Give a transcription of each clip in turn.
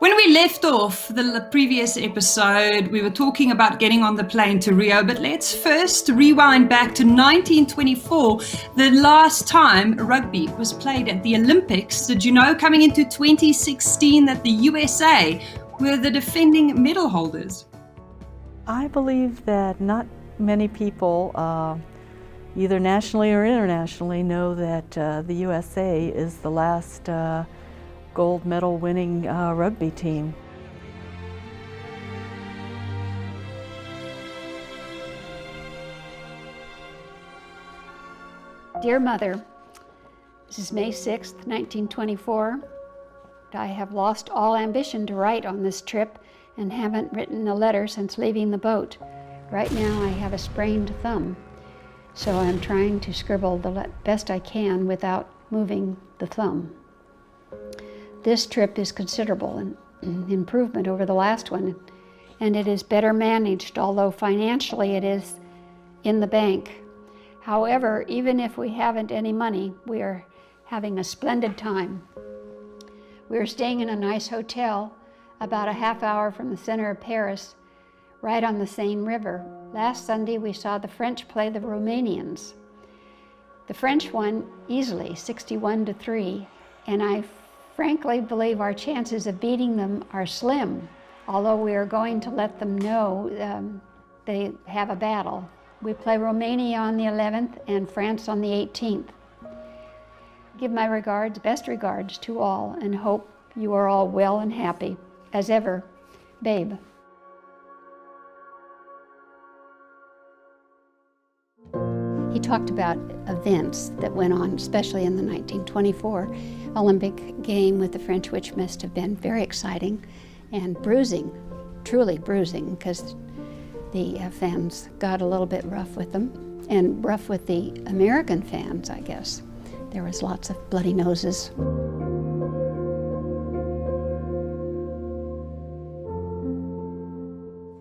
When we left off the previous episode, we were talking about getting on the plane to Rio, but let's first rewind back to 1924, the last time rugby was played at the Olympics. Did you know, coming into 2016, that the USA were the defending medal holders? I believe that not many people, either nationally or internationally, know that the USA is the last gold medal winning rugby team. Dear Mother, this is May 6th, 1924. I have lost all ambition to write on this trip and haven't written a letter since leaving the boat. Right now I have a sprained thumb, so I'm trying to scribble the best I can without moving the thumb. This trip is considerable an improvement over the last one, and it is better managed, although financially it is in the bank. However, even if we haven't any money, we are having a splendid time. We are staying in a nice hotel about a half hour from the center of Paris, right on the Seine River. Last Sunday we saw the French play the Romanians. The French won easily, 61-3, and I frankly believe our chances of beating them are slim, although we are going to let them know they have a battle. We play Romania on the 11th and France on the 18th. Give my regards, best regards to all, and hope you are all well and happy. As ever, Babe. He talked about events that went on, especially in the 1924 Olympic game with the French, which must have been very exciting and bruising, truly bruising, because the fans got a little bit rough with them, and rough with the American fans, I guess. There was lots of bloody noses.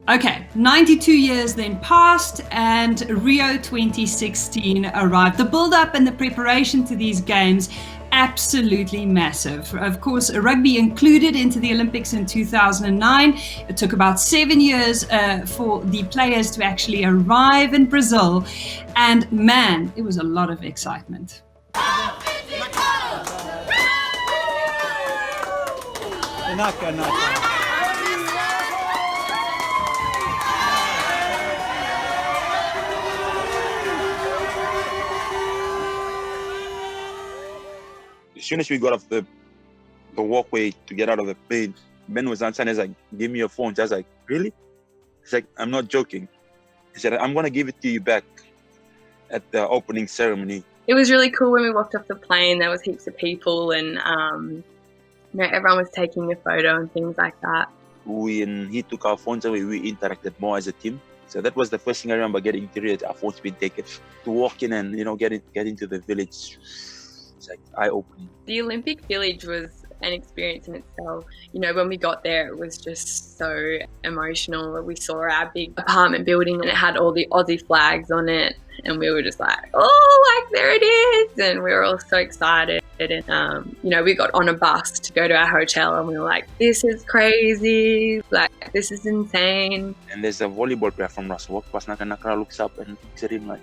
Okay, 92 years then passed and Rio 2016 arrived. The build-up and the preparation to these games, absolutely massive. Of course, rugby included into the Olympics in 2009. It took about 7 years for the players to actually arrive in Brazil. And man, it was a lot of excitement. As soon as we got off the walkway to get out of the plane, Ben was outside and he's like, "Give me your phone." So I was like, "Really?" He's like, "I'm not joking." He said, "I'm going to give it to you back at the opening ceremony." It was really cool when we walked off the plane. There was heaps of people and everyone was taking a photo and things like that. He took our phones away, we interacted more as a team. So that was the first thing I remember getting to Rio, our phones being taken. To walk in and get into the village, it's like eye-opening. The Olympic Village was an experience in itself. When we got there, it was just so emotional. We saw our big apartment building and it had all the Aussie flags on it. And we were just like, oh, there it is. And we were all so excited. And, we got on a bus to go to our hotel and we were like, this is crazy. This is insane. And there's a volleyball player from Russell. Nakara looks up and looks at him like,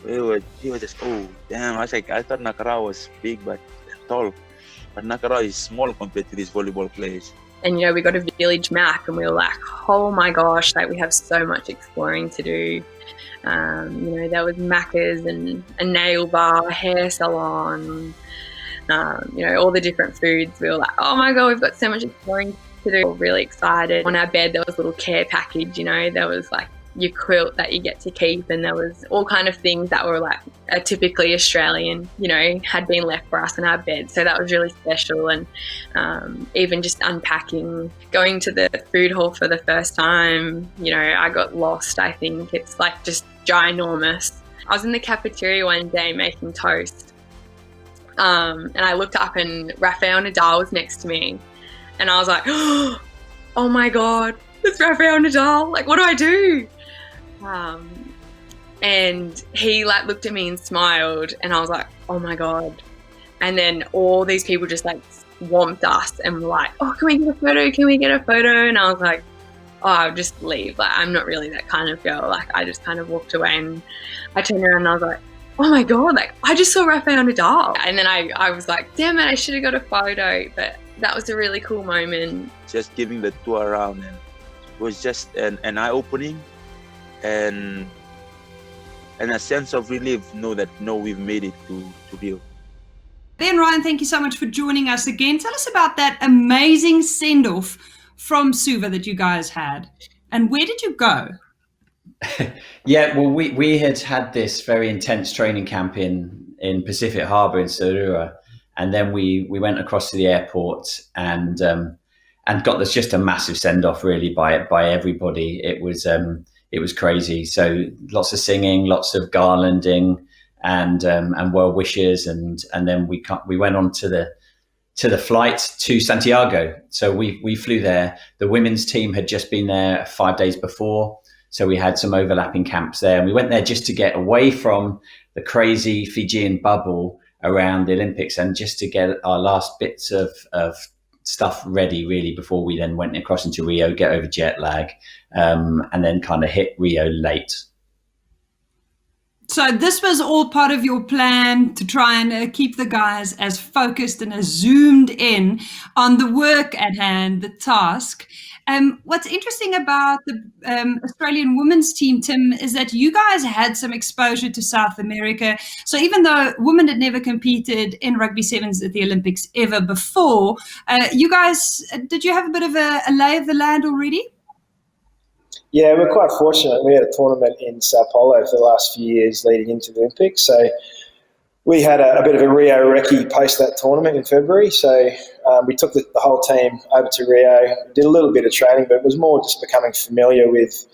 he was just, oh, damn. I thought Nakara was big but tall. But Nakara is small compared to these volleyball players. And, we got a village map and we were like, oh my gosh, we have so much exploring to do. There was Macca's and a nail bar, hair salon, all the different foods. We were like, oh my God, we've got so much exploring to do. We were really excited. On our bed, there was a little care package, there was your quilt that you get to keep, and there was all kind of things that were typically Australian, had been left for us in our bed. So that was really special. And even just unpacking, going to the food hall for the first time, I got lost. I think it's just ginormous. I was in the cafeteria one day making toast, and I looked up and Rafael Nadal was next to me, and I was like, oh my God, it's Rafael Nadal. What do I do? And he looked at me and smiled, and I was like, oh my God. And then all these people just swamped us and were like, oh, can we get a photo? Can we get a photo? And I was like, oh, I'll just leave. Like, I'm not really that kind of girl. Like, I just kind of walked away, and I turned around and I was like, oh my God, like, I just saw Rafael Nadal. And then I was like, damn it, I should have got a photo. But that was a really cool moment. Just giving the tour around, and it was just an eye-opening and a sense of relief, know that we've made it to Rio. Ben Ryan, thank you so much for joining us again. Tell us about that amazing send-off from Suva that you guys had, and where did you go? Yeah, well, we had this very intense training camp in Pacific Harbour in Sarua, and then we went across to the airport and got this just a massive send off really by everybody. It was crazy. So lots of singing, lots of garlanding, and well wishes, and then we went on to the flight to Santiago. So we flew there. The women's team had just been there 5 days before, so we had some overlapping camps there, and we went there just to get away from the crazy Fijian bubble around the Olympics, and just to get our last bits of stuff ready really before we then went across into Rio, get over jet lag, and then kind of hit Rio late. So this was all part of your plan to try and keep the guys as focused and as zoomed in on the work at hand, the task. What's interesting about the Australian women's team, Tim, is that you guys had some exposure to South America. So even though women had never competed in rugby sevens at the Olympics ever before, you guys, did you have a bit of a lay of the land already? Yeah, we're quite fortunate. We had a tournament in Sao Paulo for the last few years leading into the Olympics. So we had a bit of a Rio recce post that tournament in February. So we took the whole team over to Rio, did a little bit of training, but it was more just becoming familiar with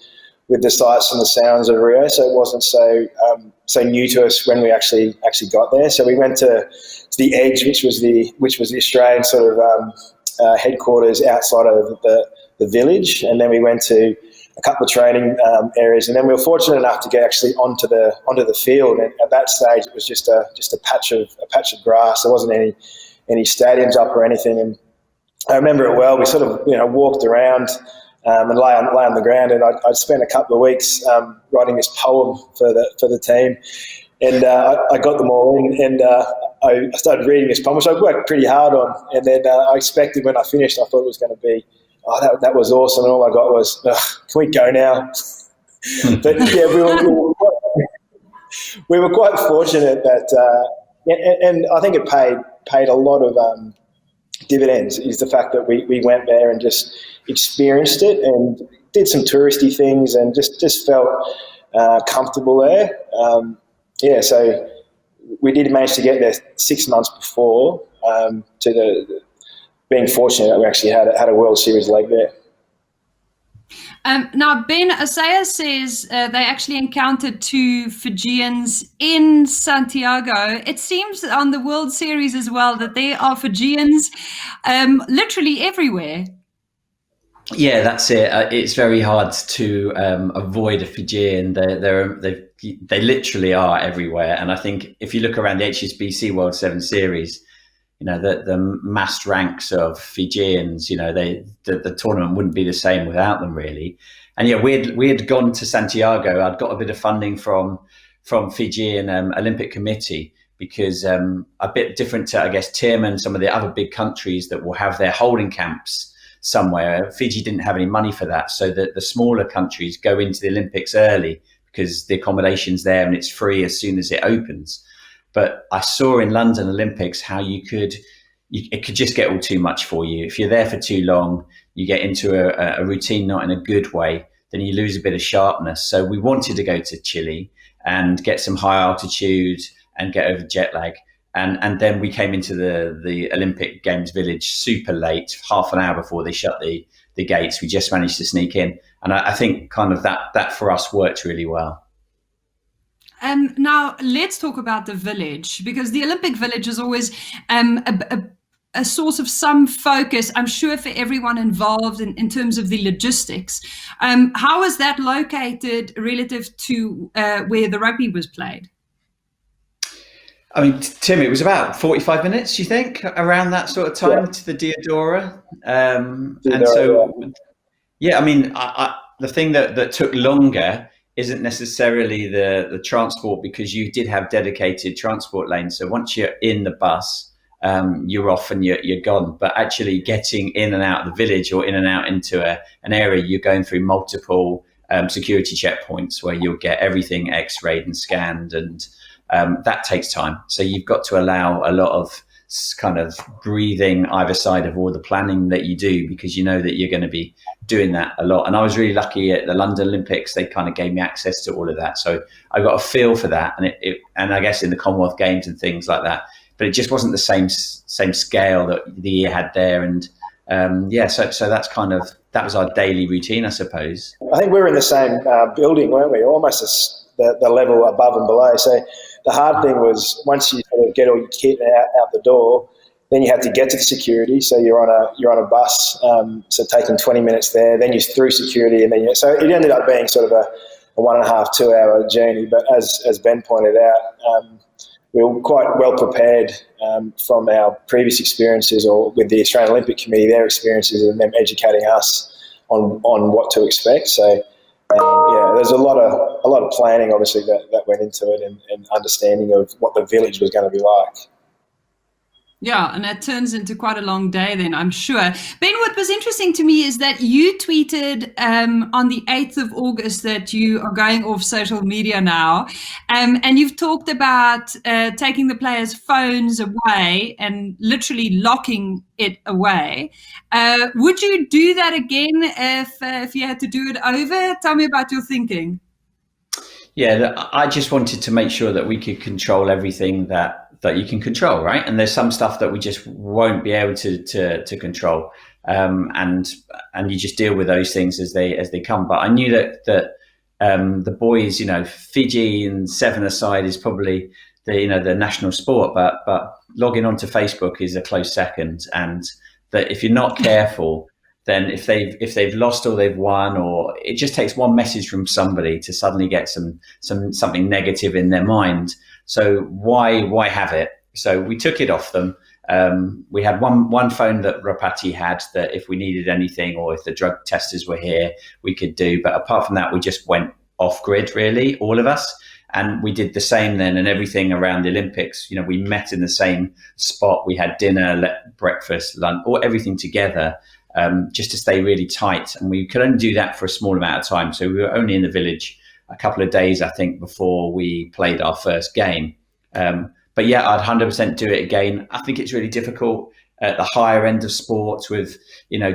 the sights and the sounds of Rio. So it wasn't so new to us when we actually got there. So we went to the Edge, which was the Australian sort of headquarters outside of the village, and then we went to a couple of training areas, and then we were fortunate enough to get actually onto the field. And at that stage, it was just a patch of grass. There wasn't any stadiums up or anything. And I remember it well. We sort of walked around and lay on the ground. And I'd spent a couple of weeks writing this poem for the team. And I got them all in, and I started reading this poem, which I worked pretty hard on. And then I expected when I finished, I thought it was going to be, oh, that was awesome, and all I got was, can we go now? But yeah, we were quite fortunate that, and I think it paid a lot of dividends, is the fact that we went there and just experienced it and did some touristy things and just felt comfortable there. So we did manage to get there 6 months before being fortunate that we actually had a World Series leg there. Now, Ben, Asaya says they actually encountered 2 Fijians in Santiago. It seems on the World Series as well that there are Fijians literally everywhere. Yeah, that's it. It's very hard to avoid a Fijian. They literally are everywhere. And I think if you look around the HSBC World 7 Series, the massed ranks of Fijians, the tournament wouldn't be the same without them, really. And yeah, we had gone to Santiago. I'd got a bit of funding from Fijian Olympic Committee, because a bit different to, I guess, Tim and some of the other big countries that will have their holding camps somewhere. Fiji didn't have any money for that, so that the smaller countries go into the Olympics early because the accommodation's there and it's free as soon as it opens. But I saw in London Olympics how it could just get all too much for you. If you're there for too long, you get into a routine not in a good way, then you lose a bit of sharpness. So we wanted to go to Chile and get some high altitude and get over jet lag. And then we came into the Olympic Games village super late, half an hour before they shut the gates. We just managed to sneak in. And I think kind of that for us worked really well. Now, let's talk about the village, because the Olympic Village is always a source of some focus, I'm sure, for everyone involved in terms of the logistics. How is that located relative to where the rugby was played? I mean, Tim, it was about 45 minutes, you think, around that sort of time to the Diodora. And so, yeah, I mean, the thing that took longer isn't necessarily the transport, because you did have dedicated transport lanes. So once you're in the bus, you're off and you're gone. But actually getting in and out of the village or in and out into an area, you're going through multiple security checkpoints where you'll get everything x-rayed and scanned, and that takes time. So you've got to allow a lot of kind of breathing either side of all the planning that you do, because you know that you're going to be doing that a lot. And I was really lucky at the London Olympics, they kind of gave me access to all of that. So I got a feel for that. And I guess in the Commonwealth Games and things like that, but it just wasn't the same scale that the year had there. And so that's that was our daily routine, I suppose. I think we were in the same building, weren't we? Almost the level above and below. So the hard thing was, once you sort of get all your kit out the door, then you have to get to the security. So you're on a bus, so taking 20 minutes there. Then you're through security, and then so it ended up being sort of a 1.5, 2 hour journey. But as Ben pointed out, we were quite well prepared from our previous experiences, or with the Australian Olympic Committee, their experiences, and them educating us on what to expect. So there's a lot of planning, obviously, that went into it, and understanding of what the village was going to be like. Yeah, and that turns into quite a long day then, I'm sure. Ben, what was interesting to me is that you tweeted on the 8th of August that you are going off social media now. And you've talked about taking the players' phones away and literally locking it away. Would you do that again if you had to do it over? Tell me about your thinking. Yeah, I just wanted to make sure that we could control everything that you can control, right? And there's some stuff that we just won't be able to control, and you just deal with those things as they come. But I knew that the boys, Fiji and 7-a-side is probably the national sport, but logging onto Facebook is a close second, and that if you're not careful, then if they've lost or they've won, or it just takes one message from somebody to suddenly get something negative in their mind. So why have it? So we took it off them. We had one phone that Rapati had, that if we needed anything or if the drug testers were here, we could do. But apart from that, we just went off grid, really, all of us. And we did the same then, and everything around the Olympics, we met in the same spot. We had dinner, breakfast, lunch, or everything together, just to stay really tight. And we could only do that for a small amount of time. So we were only in the village a couple of days, I think, before we played our first game. But yeah, I'd 100% do it again. I think it's really difficult at the higher end of sports with,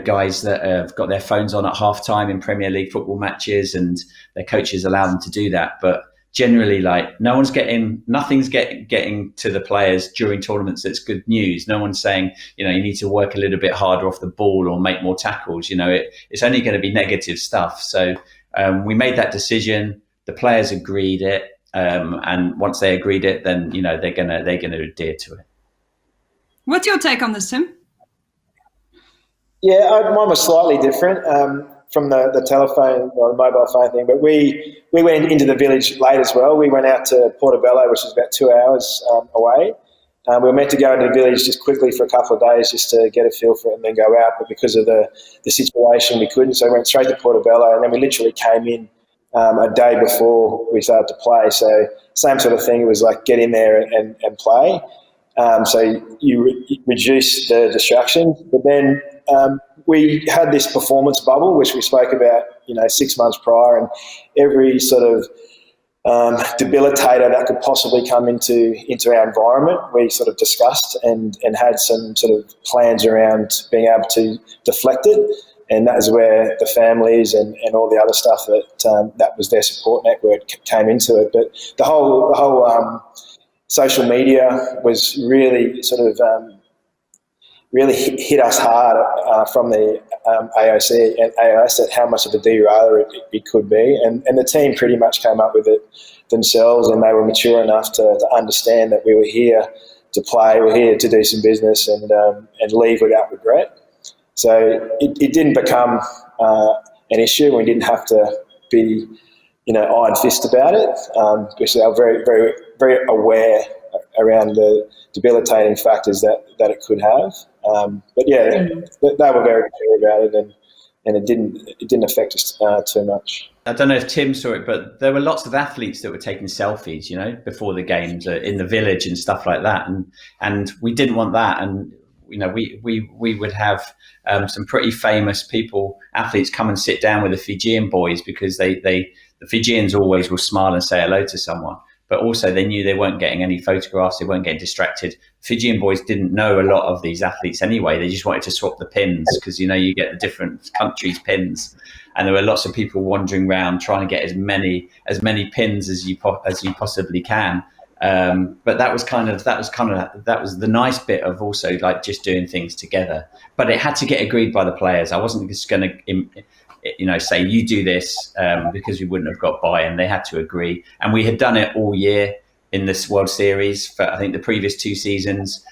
guys that have got their phones on at halftime in Premier League football matches, and their coaches allow them to do that. But generally, nothing's getting to the players during tournaments that's good news. No one's saying, you need to work a little bit harder off the ball or make more tackles. It's only going to be negative stuff. So we made that decision. The players agreed it, and once they agreed it, then they're gonna adhere to it. What's your take on this, Tim? Yeah, mine was slightly different from the telephone or the mobile phone thing, but we went into the village late as well. We went out to Portobello, which is about 2 hours away. We were meant to go into the village just quickly for a couple of days just to get a feel for it and then go out, but because of the situation, we couldn't. So we went straight to Portobello, and then we literally came in a day before we started to play. So same sort of thing. It was like get in there and play. So you reduce the distraction. But then we had this performance bubble, which we spoke about, 6 months prior, and every sort of debilitator that could possibly come into our environment, we sort of discussed and had some sort of plans around being able to deflect it. And that is where the families and all the other stuff that was their support network came into it. But the whole social media was really sort of really hit us hard from the AOC and AOS at how much of a derailer it could be. And the team pretty much came up with it themselves, and they were mature enough to understand that we were here to play, we're here to do some business and leave without regret. So it didn't become an issue. We didn't have to be, iron fist about it, because they were very, very, very aware around the debilitating factors that it could have. But yeah, they were very clear about it, and it didn't affect us too much. I don't know if Tim saw it, but there were lots of athletes that were taking selfies, before the games in the village and stuff like that, and we didn't want that. And we would have some pretty famous athletes come and sit down with the Fijian boys, because the Fijians always will smile and say hello to someone. But also they knew they weren't getting any photographs, they weren't getting distracted. Fijian boys didn't know a lot of these athletes anyway. They just wanted to swap the pins, because you get the different countries' pins, and there were lots of people wandering around trying to get as many pins as you possibly can. But that was the nice bit of also like just doing things together. But it had to get agreed by the players. I wasn't just going to say you do this, because we wouldn't have got buy-in. They had to agree, and we had done it all year in this World Series for I think the previous 2 seasons.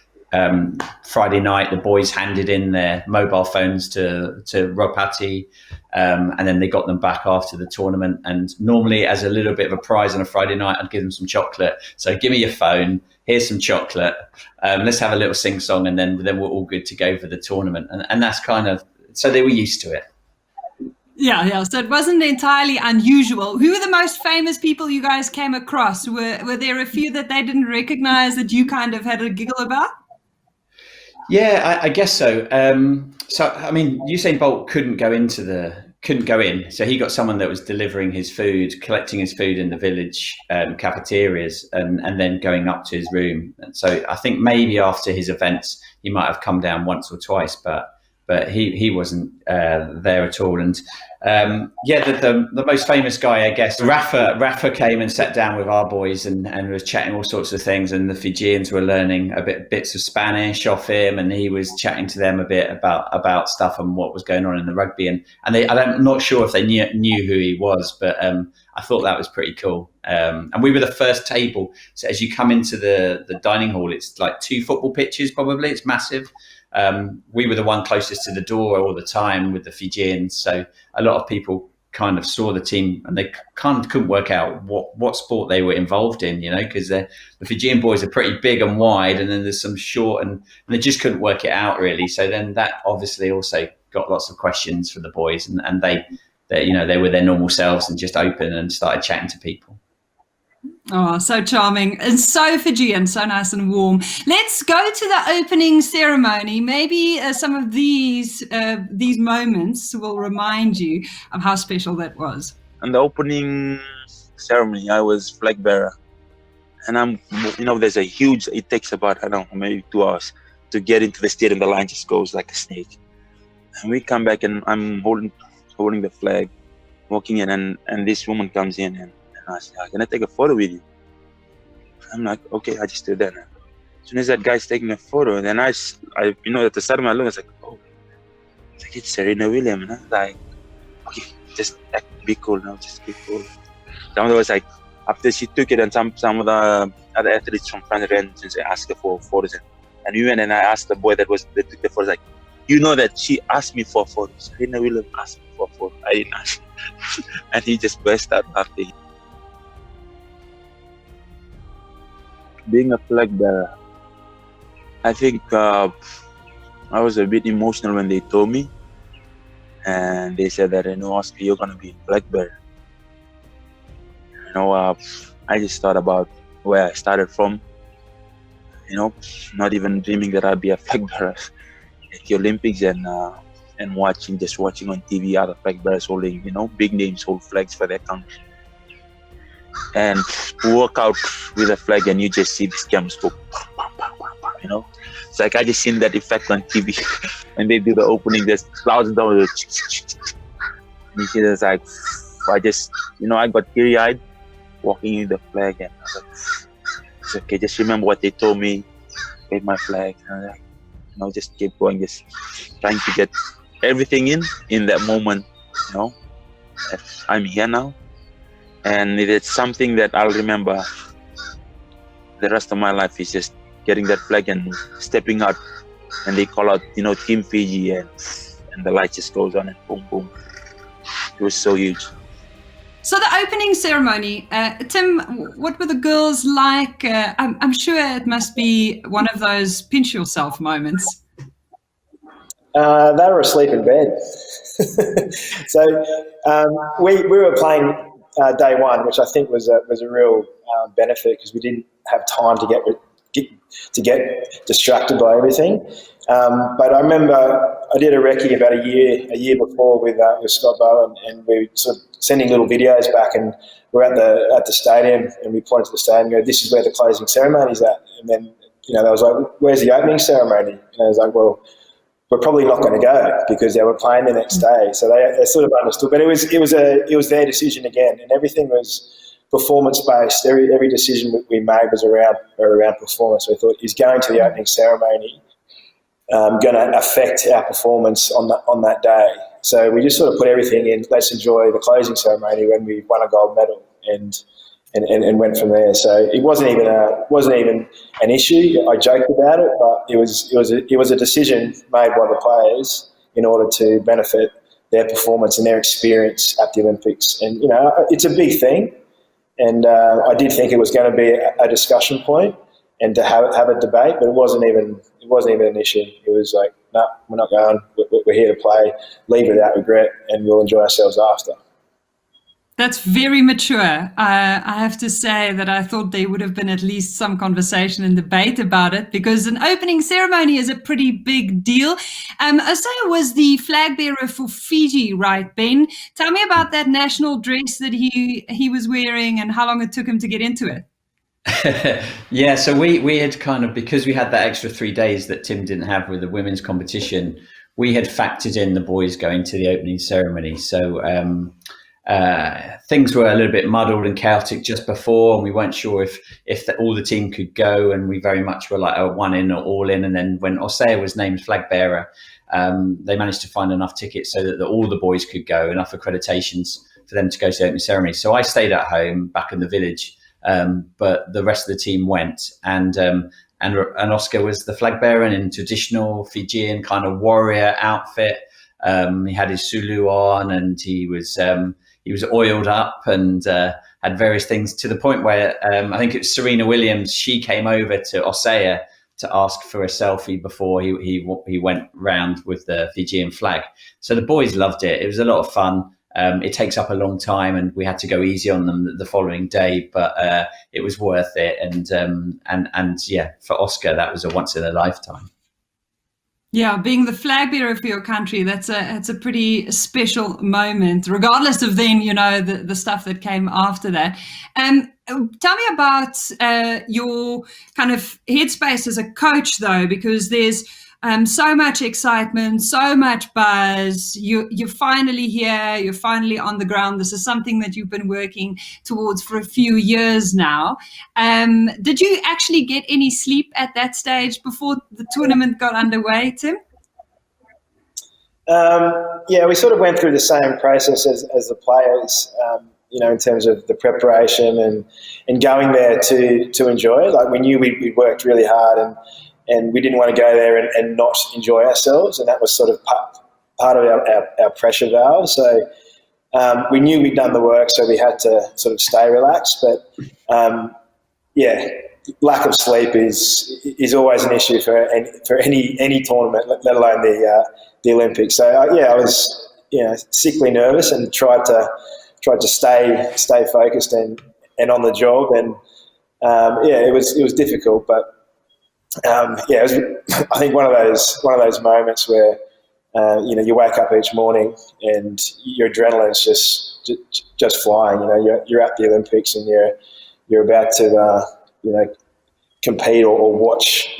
Friday night, the boys handed in their mobile phones to Ropati, and then they got them back after the tournament. And normally, as a little bit of a prize on a Friday night, I'd give them some chocolate. So give me your phone, here's some chocolate, let's have a little sing-song, and then we're all good to go for the tournament. And that's so they were used to it. Yeah. So it wasn't entirely unusual. Who were the most famous people you guys came across? Were there a few that they didn't recognize that you kind of had a giggle about? Yeah, I guess so. So I mean, Usain Bolt couldn't go in. So he got someone that was delivering his food, collecting his food in the village cafeterias, and then going up to his room. And so I think maybe after his events, he might have come down once or twice, but he wasn't there at all. And the most famous guy, I guess, Rafa came and sat down with our boys and was chatting all sorts of things, and the Fijians were learning bits of Spanish off him, and he was chatting to them a bit about stuff and what was going on in the rugby, and I'm not sure if they knew who he was, but I thought that was pretty cool. And we were the first table, so as you come into the dining hall, it's like 2 football pitches probably, it's massive. We were the one closest to the door all the time with the Fijians, so a lot of people kind of saw the team and they kind of couldn't work out what sport they were involved in, because the Fijian boys are pretty big and wide, and then there's some short, and they just couldn't work it out really. So then that obviously also got lots of questions for the boys, and they were their normal selves and just open and started chatting to people. Oh, so charming and so Fijian, so nice and warm. Let's go to the opening ceremony. Maybe some of these moments will remind you of how special that was. On the opening ceremony, I was flag bearer, and there's it takes about, maybe 2 hours to get into the stadium. The line just goes like a snake, and we come back, and I'm holding the flag, walking in, and this woman comes in, and I said, "Can I take a photo with you?" I'm like, "Okay." I just do that. As soon as that guy's taking a photo, then I at the side of my look, I was like, "Oh, it's Serena Williams." And I was like, "Okay, just be cool now, just be cool." Some of was like, after she took it, and some of the other athletes from France ran and asked her for photos, and we went, and I asked the boy that took the photos, like, that she asked me for photos. Serena Williams asked me for photos. I didn't ask, and he just burst out laughing. Being a flag bearer, I think I was a bit emotional when they told me, and they said that, Oscar, you're gonna be a flag bearer. I just thought about where I started from. Not even dreaming that I'd be a flag bearer at the Olympics, and watching on TV other flag bearers holding, big names hold flags for their country. And walk out with a flag, and you just see these cameras go, It's like I just seen that effect on TV. And they do the opening, there's thousands of and you see there's like, I got teary-eyed walking in the flag, and I was like, it's okay, just remember what they told me, wave my flag, and just keep going, just trying to get everything in that moment, I'm here now. And it's something that I'll remember the rest of my life, is just getting that flag and stepping out, and they call out, Team Fiji, and the light just goes on, and boom, boom. It was so huge. So the opening ceremony, Tim, what were the girls like? I'm sure it must be one of those pinch yourself moments. They were asleep in bed. So we were playing day one, which I think was a real benefit because we didn't have time to get distracted by everything. But I remember I did a recce about a year before with Scott Bowen, and we were sort of sending little videos back, and we're at the stadium, and we pointed to the stadium and go, "This is where the closing ceremony's at." And then they was like, "Where's the opening ceremony?" And I was like, "Well, we're probably not going to go because they were playing the next day." So they sort of understood, but it was their decision again, and everything was performance based. Every decision we made was around performance. We thought, is going to the opening ceremony going to affect our performance on that day? So we just sort of put everything in. Let's enjoy the closing ceremony when we won a gold medal, and went from there. So it wasn't even an issue. I joked about it, but it was a decision made by the players in order to benefit their performance and their experience at the Olympics. And it's a big thing, and I did think it was going to be a discussion point and to have a debate, but it wasn't even an issue. It was like, no, we're not going. We're here to play. Leave without regret, and we'll enjoy ourselves after. That's very mature. I have to say that I thought there would have been at least some conversation and debate about it, because an opening ceremony is a pretty big deal. Osea was the flag bearer for Fiji, right, Ben? Tell me about that national dress that he was wearing and how long it took him to get into it. Yeah, so we had kind of, because we had that extra 3 days that Tim didn't have with the women's competition, we had factored in the boys going to the opening ceremony. So things were a little bit muddled and chaotic just before, and we weren't sure if all the team could go, and we very much were like a one in or all in. And then when Osea was named flag bearer, they managed to find enough tickets so that all the boys could go, enough accreditations for them to go to the opening ceremony. So I stayed at home back in the village, but the rest of the team went, and Oscar was the flag bearer in traditional Fijian kind of warrior outfit. He had his sulu on, and he was oiled up and had various things, to the point where I think it was Serena Williams. She came over to Osea to ask for a selfie before he went round with the Fijian flag. So the boys loved it. It was a lot of fun. It takes up a long time, and we had to go easy on them the following day, but it was worth it. And yeah, for Oscar, that was a once in a lifetime. Yeah, being the flag bearer for your country, that's a pretty special moment, regardless of then, the stuff that came after that. Tell me about your kind of headspace as a coach, though, because there's so much excitement, so much buzz. You're finally here. You're finally on the ground. This is something that you've been working towards for a few years now. Did you actually get any sleep at that stage before the tournament got underway, Tim? Yeah, we sort of went through the same process as the players, in terms of the preparation and going there to enjoy it. Like, we knew we worked really hard, and we didn't want to go there and not enjoy ourselves, and that was sort of part of our pressure valve. So we knew we'd done the work, so we had to sort of stay relaxed. But lack of sleep is always an issue for any tournament, let alone the Olympics. So I was sickly nervous and tried to stay focused and on the job, and it was difficult, but. It was, I think, one of those moments where you wake up each morning and your adrenaline's just flying. You're at the Olympics, and you're about to compete or watch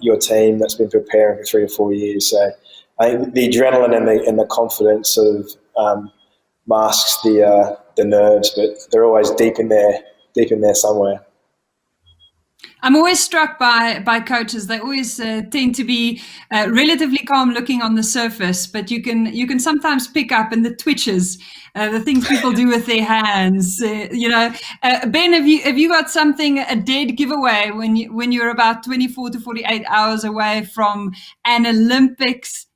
your team that's been preparing for 3 or 4 years. So I think the adrenaline and the confidence sort of masks the nerves, but they're always deep in there somewhere. I'm always struck by coaches. They always tend to be relatively calm looking on the surface, but you can sometimes pick up in the twitches, the things people do with their hands. Ben, have you got something, a dead giveaway when you're about 24 to 48 hours away from an Olympics,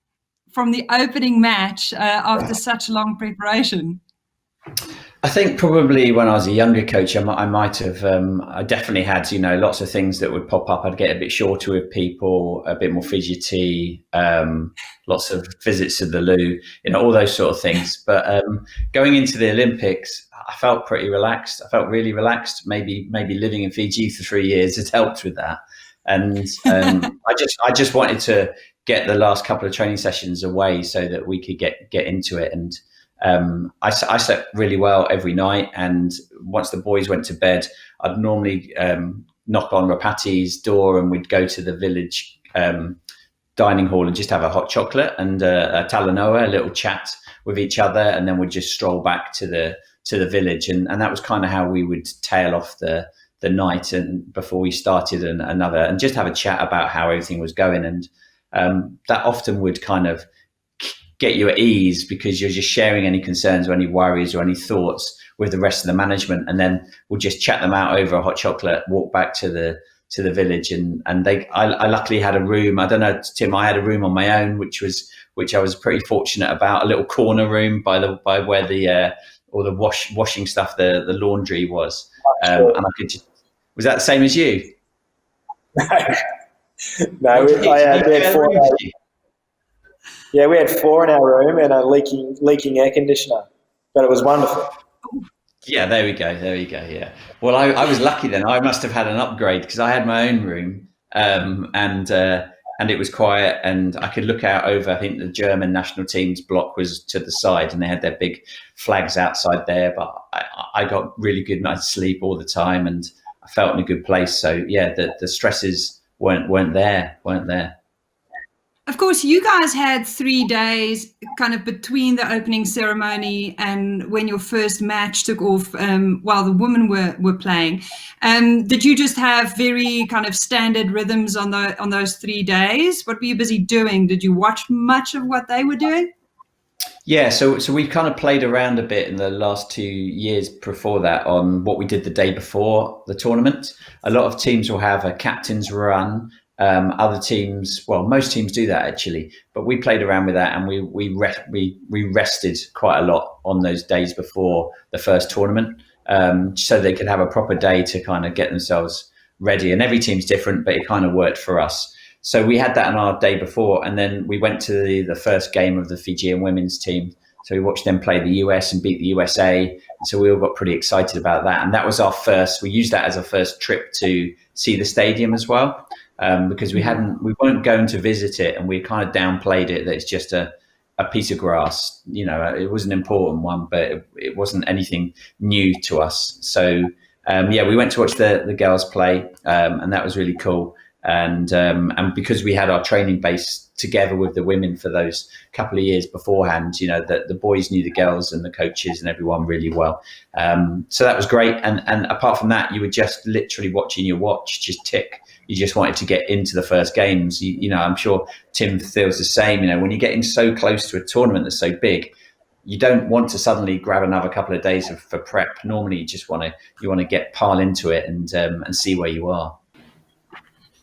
from the opening match after such long preparation? I think probably when I was a younger coach, I might have, I definitely had, lots of things that would pop up. I'd get a bit shorter with people, a bit more fidgety, lots of visits to the loo, all those sort of things. But going into the Olympics, I felt pretty relaxed. I felt really relaxed. Maybe living in Fiji for 3 years has helped with that. And I just wanted to get the last couple of training sessions away so that we could get into it. And I slept really well every night, and once the boys went to bed, I'd normally knock on Rapati's door, and we'd go to the village dining hall and just have a hot chocolate and a talanoa, a little chat with each other, and then we'd just stroll back to the village, and that was kind of how we would tail off the night and before we started another, and just have a chat about how everything was going, and that often would kind of get you at ease because you're just sharing any concerns or any worries or any thoughts with the rest of the management, and then we'll just chat them out over a hot chocolate, walk back to the village, and I luckily had a room. I don't know, Tim, I had a room on my own, which I was pretty fortunate about, a little corner room by where the all the washing stuff, the laundry was, and I could just. Was that the same as you? No, we had 4. Yeah, we had 4 in our room and a leaking air conditioner, but it was wonderful. Yeah, there we go. Yeah. Well, I was lucky then. I must have had an upgrade because I had my own room, and it was quiet, and I could look out over. I think the German national team's block was to the side, and they had their big flags outside there. But I got really good night's sleep all the time, and I felt in a good place. So yeah, the stresses weren't there. Of course, you guys had 3 days kind of between the opening ceremony and when your first match took off while the women were playing. Did you just have very kind of standard rhythms on those 3 days? What were you busy doing? Did you watch much of what they were doing? Yeah, so we kind of played around a bit in the last 2 years before that on what we did the day before the tournament. A lot of teams will have a captain's run. Other teams, well, most teams do that actually, but we played around with that, and we rested quite a lot on those days before the first tournament, so they could have a proper day to kind of get themselves ready. And every team's different, but it kind of worked for us. So we had that on our day before, and then we went to the first game of the Fijian women's team. So we watched them play the US and beat the USA. And so we all got pretty excited about that. And that was our first, we used that as our first trip to see the stadium as well. Because we weren't going to visit it, and we kind of downplayed it that it's just a piece of grass. It was an important one, but it wasn't anything new to us. So we went to watch the girls play, and that was really cool. And because we had our training base together with the women for those couple of years beforehand, that the boys knew the girls and the coaches and everyone really well. So that was great. And apart from that, you were just literally watching your watch just tick. You just wanted to get into the first games. I'm sure Tim feels the same. When you're getting so close to a tournament that's so big, you don't want to suddenly grab another couple of days for prep. Normally, you just want to pile into it and see where you are.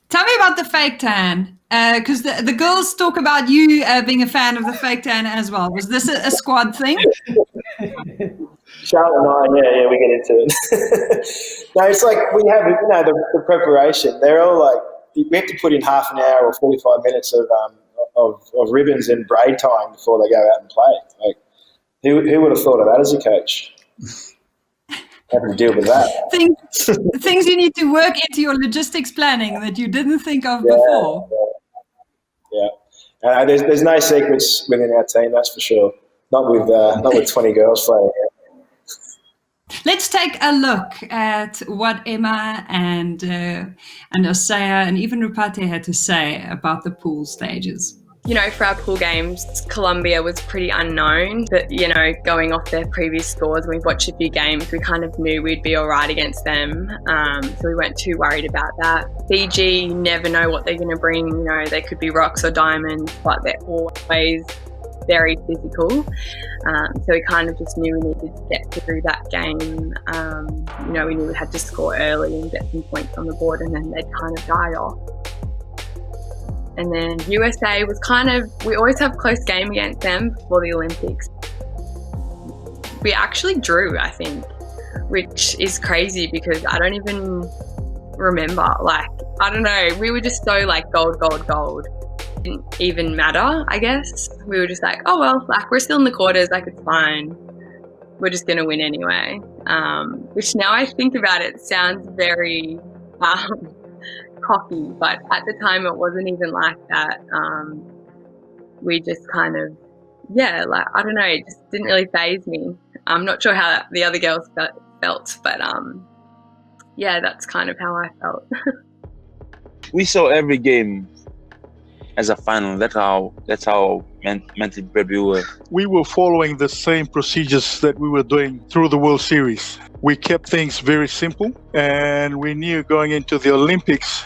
Tell me about the fake tan, because the girls talk about you being a fan of the fake tan as well. Was this a squad thing? Charlotte and I, we get into it. No, it's like we have, the preparation. They're all like, we have to put in half an hour or 45 minutes of ribbons and braid tying before they go out and play. Like, who would have thought of that as a coach? Having to deal with that. Things you need to work into your logistics planning that you didn't think of before. Yeah. There's no secrets within our team, that's for sure. Not with 20 girls playing. Let's take a look at what Emma and Osea and even Rupate had to say about the pool stages. For our pool games, Colombia was pretty unknown, but, going off their previous scores, we've watched a few games, we kind of knew we'd be all right against them, so we weren't too worried about that. Fiji, you never know what they're going to bring, they could be rocks or diamonds, but they're always very physical, so we kind of just knew we needed to get through that game. We knew we had to score early and get some points on the board, and then they'd kind of die off. And then USA was we always have close game against them before the Olympics. We actually drew, I think, which is crazy because I don't even remember. Like, I don't know. We were just so like gold, gold, gold. Didn't even matter, I guess. We were just like, oh well, like we're still in the quarters, like it's fine. We're just gonna win anyway. Which now I think about it sounds very cocky, but at the time it wasn't even like that. We just kind of, yeah, like I don't know, it just didn't really faze me. I'm not sure how the other girls felt, but yeah, that's kind of how I felt. We saw every game as a final. That's how mentally prepared we were. We were following the same procedures that we were doing through the World Series. We kept things very simple, and we knew going into the Olympics,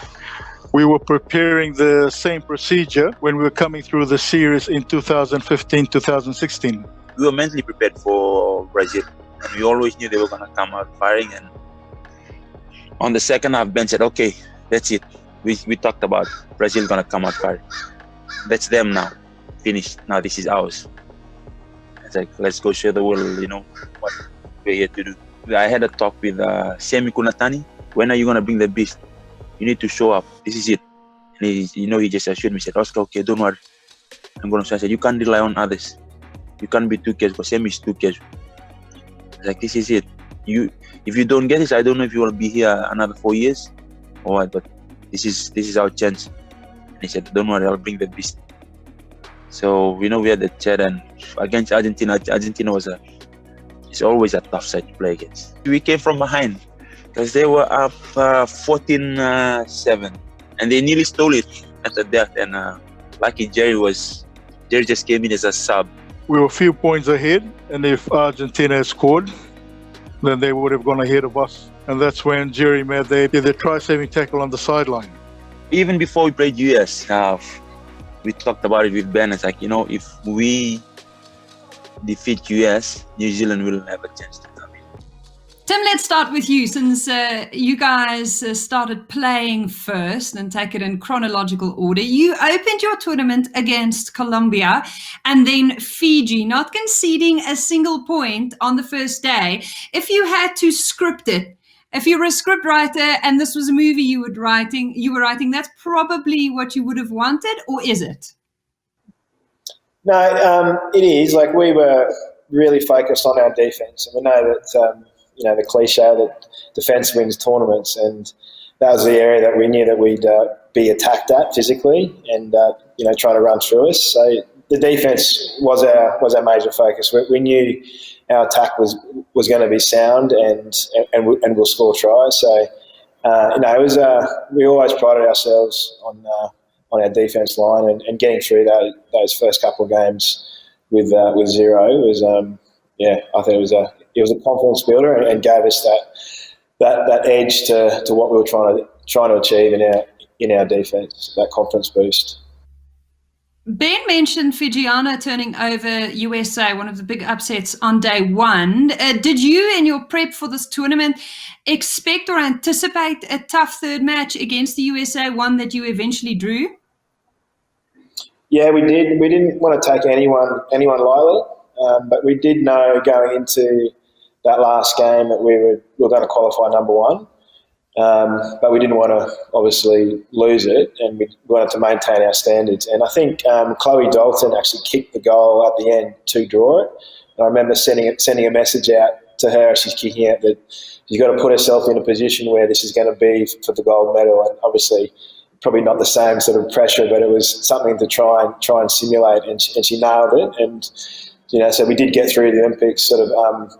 we were preparing the same procedure when we were coming through the series in 2015, 2016. We were mentally prepared for Brazil, and we always knew they were going to come out firing. And on the second half, Ben said, okay, that's it. We talked about Brazil going to come out firing. That's them now. Finished. Now this is ours. It's like, let's go show the world, what we're here to do. I had a talk with Semi Kunatani. When are you going to bring the beast? You need to show up. This is it. And he just assured me, said, Oscar, okay, don't worry. I'm going to say, I said, you can't rely on others. You can't be too casual, because Semi is too casual. It's like, this is it. If you don't get this, I don't know if you will be here another 4 years or what, but this is our chance. And he said, don't worry, I'll bring the beast. So, we had the chat, and against Argentina it's always a tough side to play against. We came from behind because they were up 14-7, and they nearly stole it after that. And lucky Jerry just came in as a sub. We were a few points ahead, and if Argentina had scored, then they would have gone ahead of us. And that's when Jerry made the try-saving tackle on the sideline. Even before we played US, we talked about it with Ben. It's like, if we defeat US, New Zealand will have a chance to come in. Tim, let's start with you, since you guys started playing first and take it in chronological order. You opened your tournament against Colombia and then Fiji, not conceding a single point on the first day. If you had to script it, if you were a script writer and this was a movie you were writing, that's probably what you would have wanted, or is it? No, it is. Like, we were really focused on our defence, and we know that the cliche that defence wins tournaments, and that was the area that we knew that we'd be attacked at physically, and trying to run through us. So the defence was our major focus. We knew our attack was going to be sound, and we'll score tries. So it was we always prided ourselves on our defence line, and getting through those first couple of games with 0 was I think it was a confidence builder, and gave us that edge to what we were trying to achieve in our defence, that confidence boost. Ben mentioned Fijiana turning over USA, one of the big upsets on day one. Did you, in your prep for this tournament, expect or anticipate a tough third match against the USA, one that you eventually drew? Yeah, we did. We didn't want to take anyone lightly, but we did know going into that last game that we were going to qualify number one. But we didn't want to obviously lose it, and we wanted to maintain our standards. And I think Chloe Dalton actually kicked the goal at the end to draw it. And I remember sending a message out to her as she's kicking it that she's got to put herself in a position where this is going to be for the gold medal. And obviously, probably not the same sort of pressure, but it was something to try and simulate. And she nailed it. And so we did get through the Olympics sort of.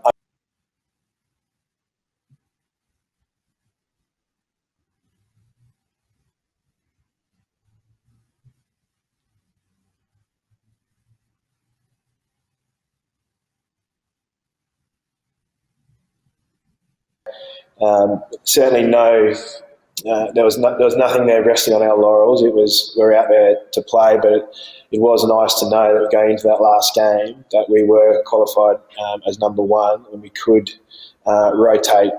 Certainly there was nothing there resting on our laurels. We're out there to play, but it was nice to know that going into that last game that we were qualified as number one, and we could rotate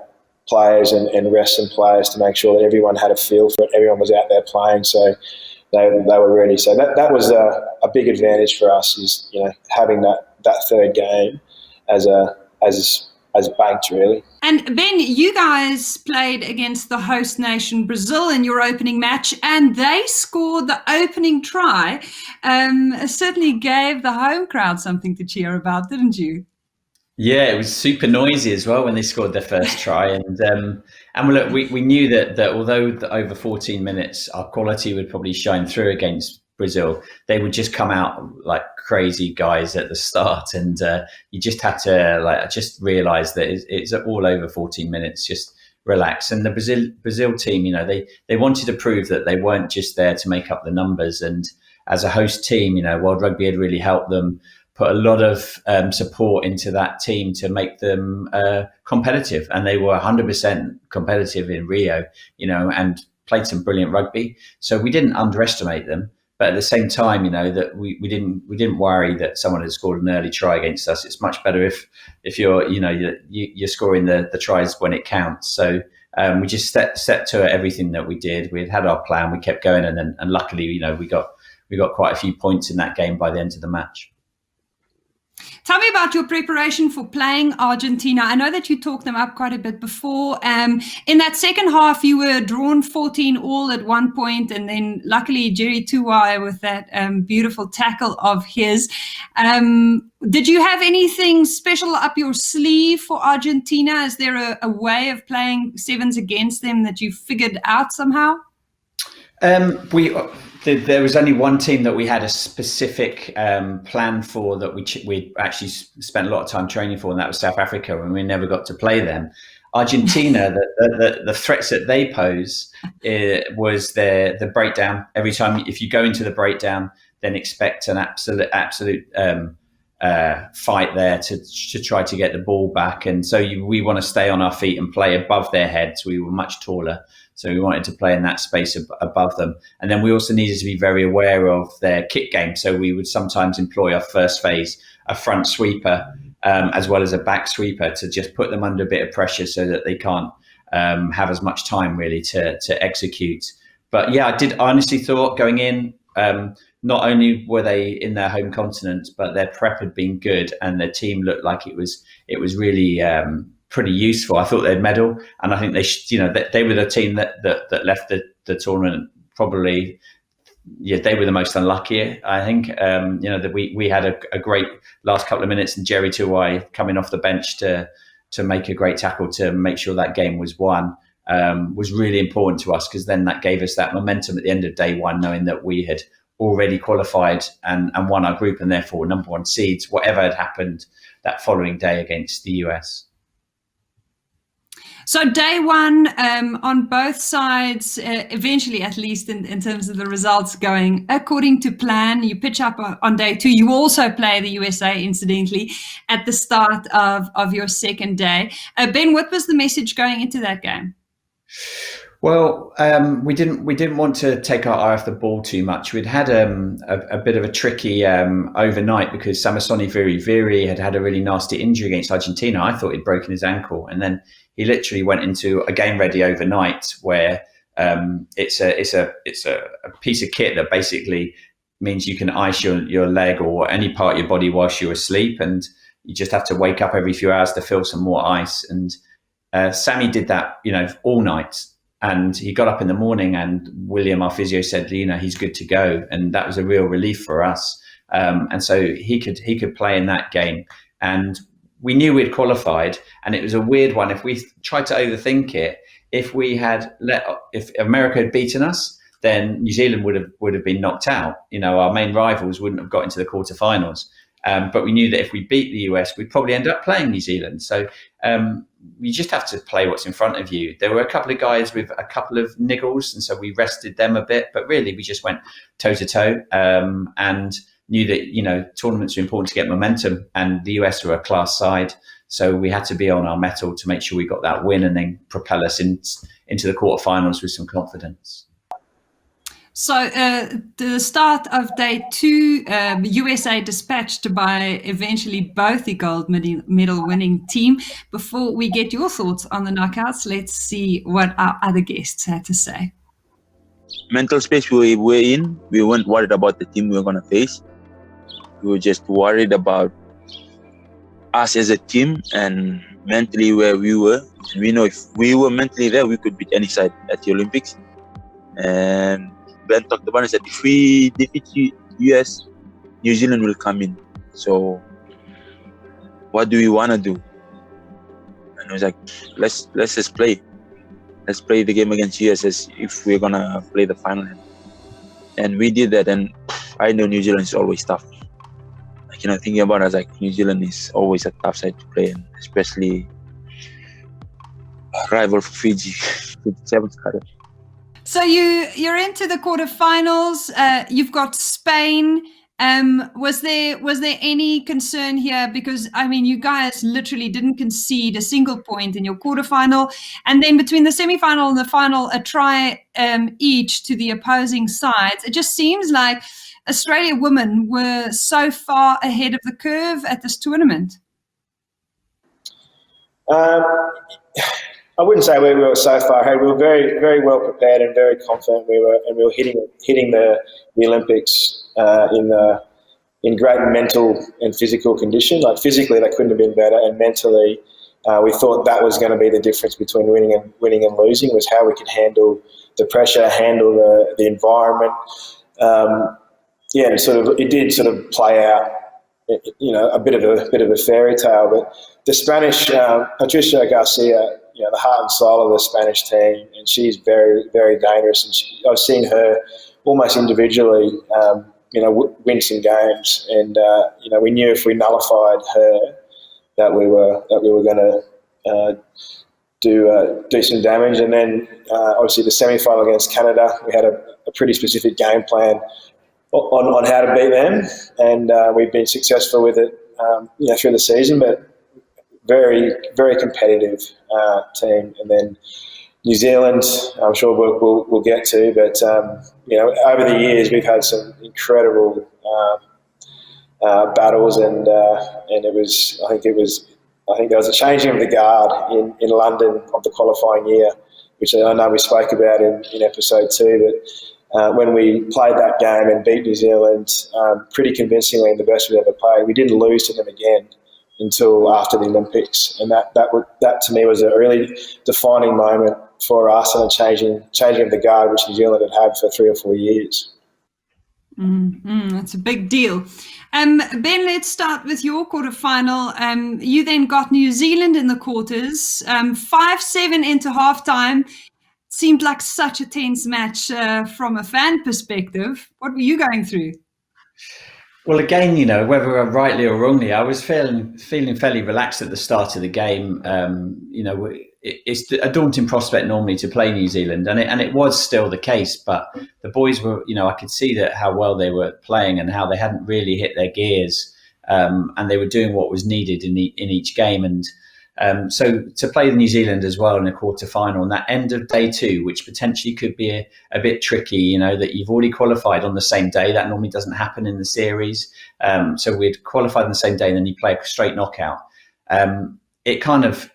players and rest some players to make sure that everyone had a feel for it. Everyone was out there playing, so they were ready. So that was a big advantage for us, is having that third game as as banked, really. And Ben, you guys played against the host nation Brazil in your opening match, and they scored the opening try. Certainly gave the home crowd something to cheer about, didn't you? Yeah, it was super noisy as well when they scored their first try, and look, we knew that although over 14 minutes our quality would probably shine through against Brazil, they would just come out like crazy guys at the start, and you just had to just realise that it's all over 14 minutes. Just relax. And the Brazil team, they wanted to prove that they weren't just there to make up the numbers, and as a host team, World Rugby had really helped them put a lot of support into that team to make them competitive, and they were 100% competitive in Rio, and played some brilliant rugby. So we didn't underestimate them, but at the same time, that we didn't worry that someone had scored an early try against us. It's much better if you're you're scoring the tries when it counts. So we just stepped to everything that we did. We had our plan, we kept going, and luckily, we got quite a few points in that game by the end of the match. Tell me about your preparation for playing Argentina. I know that you talked them up quite a bit before. In that second half, you were drawn 14 all at one point, and then luckily Jerry Tuwai with that beautiful tackle of his. Did you have anything special up your sleeve for Argentina? Is there a way of playing sevens against them that you figured out somehow? There was only one team that we had a specific plan for, that we actually spent a lot of time training for, and that was South Africa, and we never got to play them. Argentina, the threats that they pose was the breakdown. Every time, if you go into the breakdown, then expect an absolute fight there to try to get the ball back. And so we want to stay on our feet and play above their heads. We were much taller, so we wanted to play in that space above them. And then we also needed to be very aware of their kick game. So we would sometimes employ our first phase, a front sweeper, as well as a back sweeper, to just put them under a bit of pressure so that they can't have as much time really to execute. But yeah, I honestly thought going in, not only were they in their home continent, but their prep had been good, and their team looked like it was really pretty useful. I thought they'd medal, and I think they were the team that left the tournament probably. Yeah, they were the most unlucky, I think. That we had a great last couple of minutes, and Jerry Tuwai coming off the bench to make a great tackle to make sure that game was won was really important to us, because then that gave us that momentum at the end of day one, knowing that we had already qualified and won our group, and therefore number one seeds, whatever had happened that following day against the US. So day one, on both sides, eventually, at least in terms of the results going according to plan, you pitch up on day two. You also play the USA, incidentally, at the start of your second day. Ben, what was the message going into that game? Well, we didn't want to take our eye off the ball too much. We'd had a bit of a tricky overnight, because Samisoni Viri had a really nasty injury against Argentina. I thought he'd broken his ankle, and then he literally went into a game ready overnight, where it's a piece of kit that basically means you can ice your leg or any part of your body whilst you're asleep, and you just have to wake up every few hours to fill some more ice. And Sammy did that, all night. And he got up in the morning, and William, our physio, said, he's good to go. And that was a real relief for us. And so he could play in that game. And we knew we'd qualified, and it was a weird one. If we tried to overthink it, if America had beaten us, then New Zealand would have been knocked out. Our main rivals wouldn't have got into the quarterfinals. But we knew that if we beat the US, we'd probably end up playing New Zealand. So you just have to play what's in front of you. There were a couple of guys with a couple of niggles, and so we rested them a bit. But really, we just went toe-to-toe and knew that, tournaments are important to get momentum, and the US were a class side. So we had to be on our mettle to make sure we got that win and then propel us into the quarterfinals with some confidence. So the start of day two, USA dispatched by eventually both the gold medal winning team. Before we get your thoughts on the knockouts, let's see what our other guests had to say. Mental space we were in, we weren't worried about the team we were going to face. We were just worried about us as a team and mentally where we were. We know if we were mentally there, we could beat any side at the Olympics. And Ben talked about it, said if we defeat US, New Zealand will come in. So what do we want to do? And I was like, let's just play. Let's play the game against US as if we're gonna play the final. And we did that, and I know New Zealand is always tough. Like, thinking about it, I was like, New Zealand is always a tough side to play, and especially a rival for Fiji, 57th cutter. So you're into the quarterfinals. You've got Spain. Was there any concern here? Because you guys literally didn't concede a single point in your quarterfinal, and then between the semi-final and the final, a try each to the opposing sides. It just seems like Australia women were so far ahead of the curve at this tournament. I wouldn't say we were so far ahead. We were very, very well prepared and very confident. We were hitting the Olympics in great mental and physical condition. Like physically, they couldn't have been better, and mentally, we thought that was going to be the difference between winning and losing, was how we could handle the pressure, handle the environment. And it did sort of play out, a bit of a fairy tale. But the Spanish, Patricia Garcia, the heart and soul of the Spanish team, and she's very, very dangerous. And I've seen her almost individually, win some games. And we knew if we nullified her, that we were going to do some damage. And then obviously the semi-final against Canada, we had a pretty specific game plan on how to beat them, and we've been successful with it, through the season. But very, very competitive team. And then New Zealand, I'm sure we'll get to, but over the years we've had some incredible battles, and I think there was a changing of the guard in London of the qualifying year, which I know we spoke about in episode 2. But when we played that game and beat New Zealand pretty convincingly, and the best we'd ever played, we didn't lose to them again until after the Olympics, and that to me was a really defining moment for us, and a changing of the guard which New Zealand had for 3 or 4 years. That's a big deal. Ben, let's start with your quarterfinal. You then got New Zealand in the quarters, 5-7 into halftime. Seemed like such a tense match from a fan perspective. What were you going through? Well, again, whether rightly or wrongly, I was feeling fairly relaxed at the start of the game. It's a daunting prospect normally to play New Zealand, and it was still the case. But the boys were, I could see that how well they were playing and how they hadn't really hit their gears, and they were doing what was needed in each game. And so to play New Zealand as well in a quarter-final on that end of day 2, which potentially could be a bit tricky, that you've already qualified on the same day. That normally doesn't happen in the series. So we'd qualified on the same day, and then you play a straight knockout. It kind of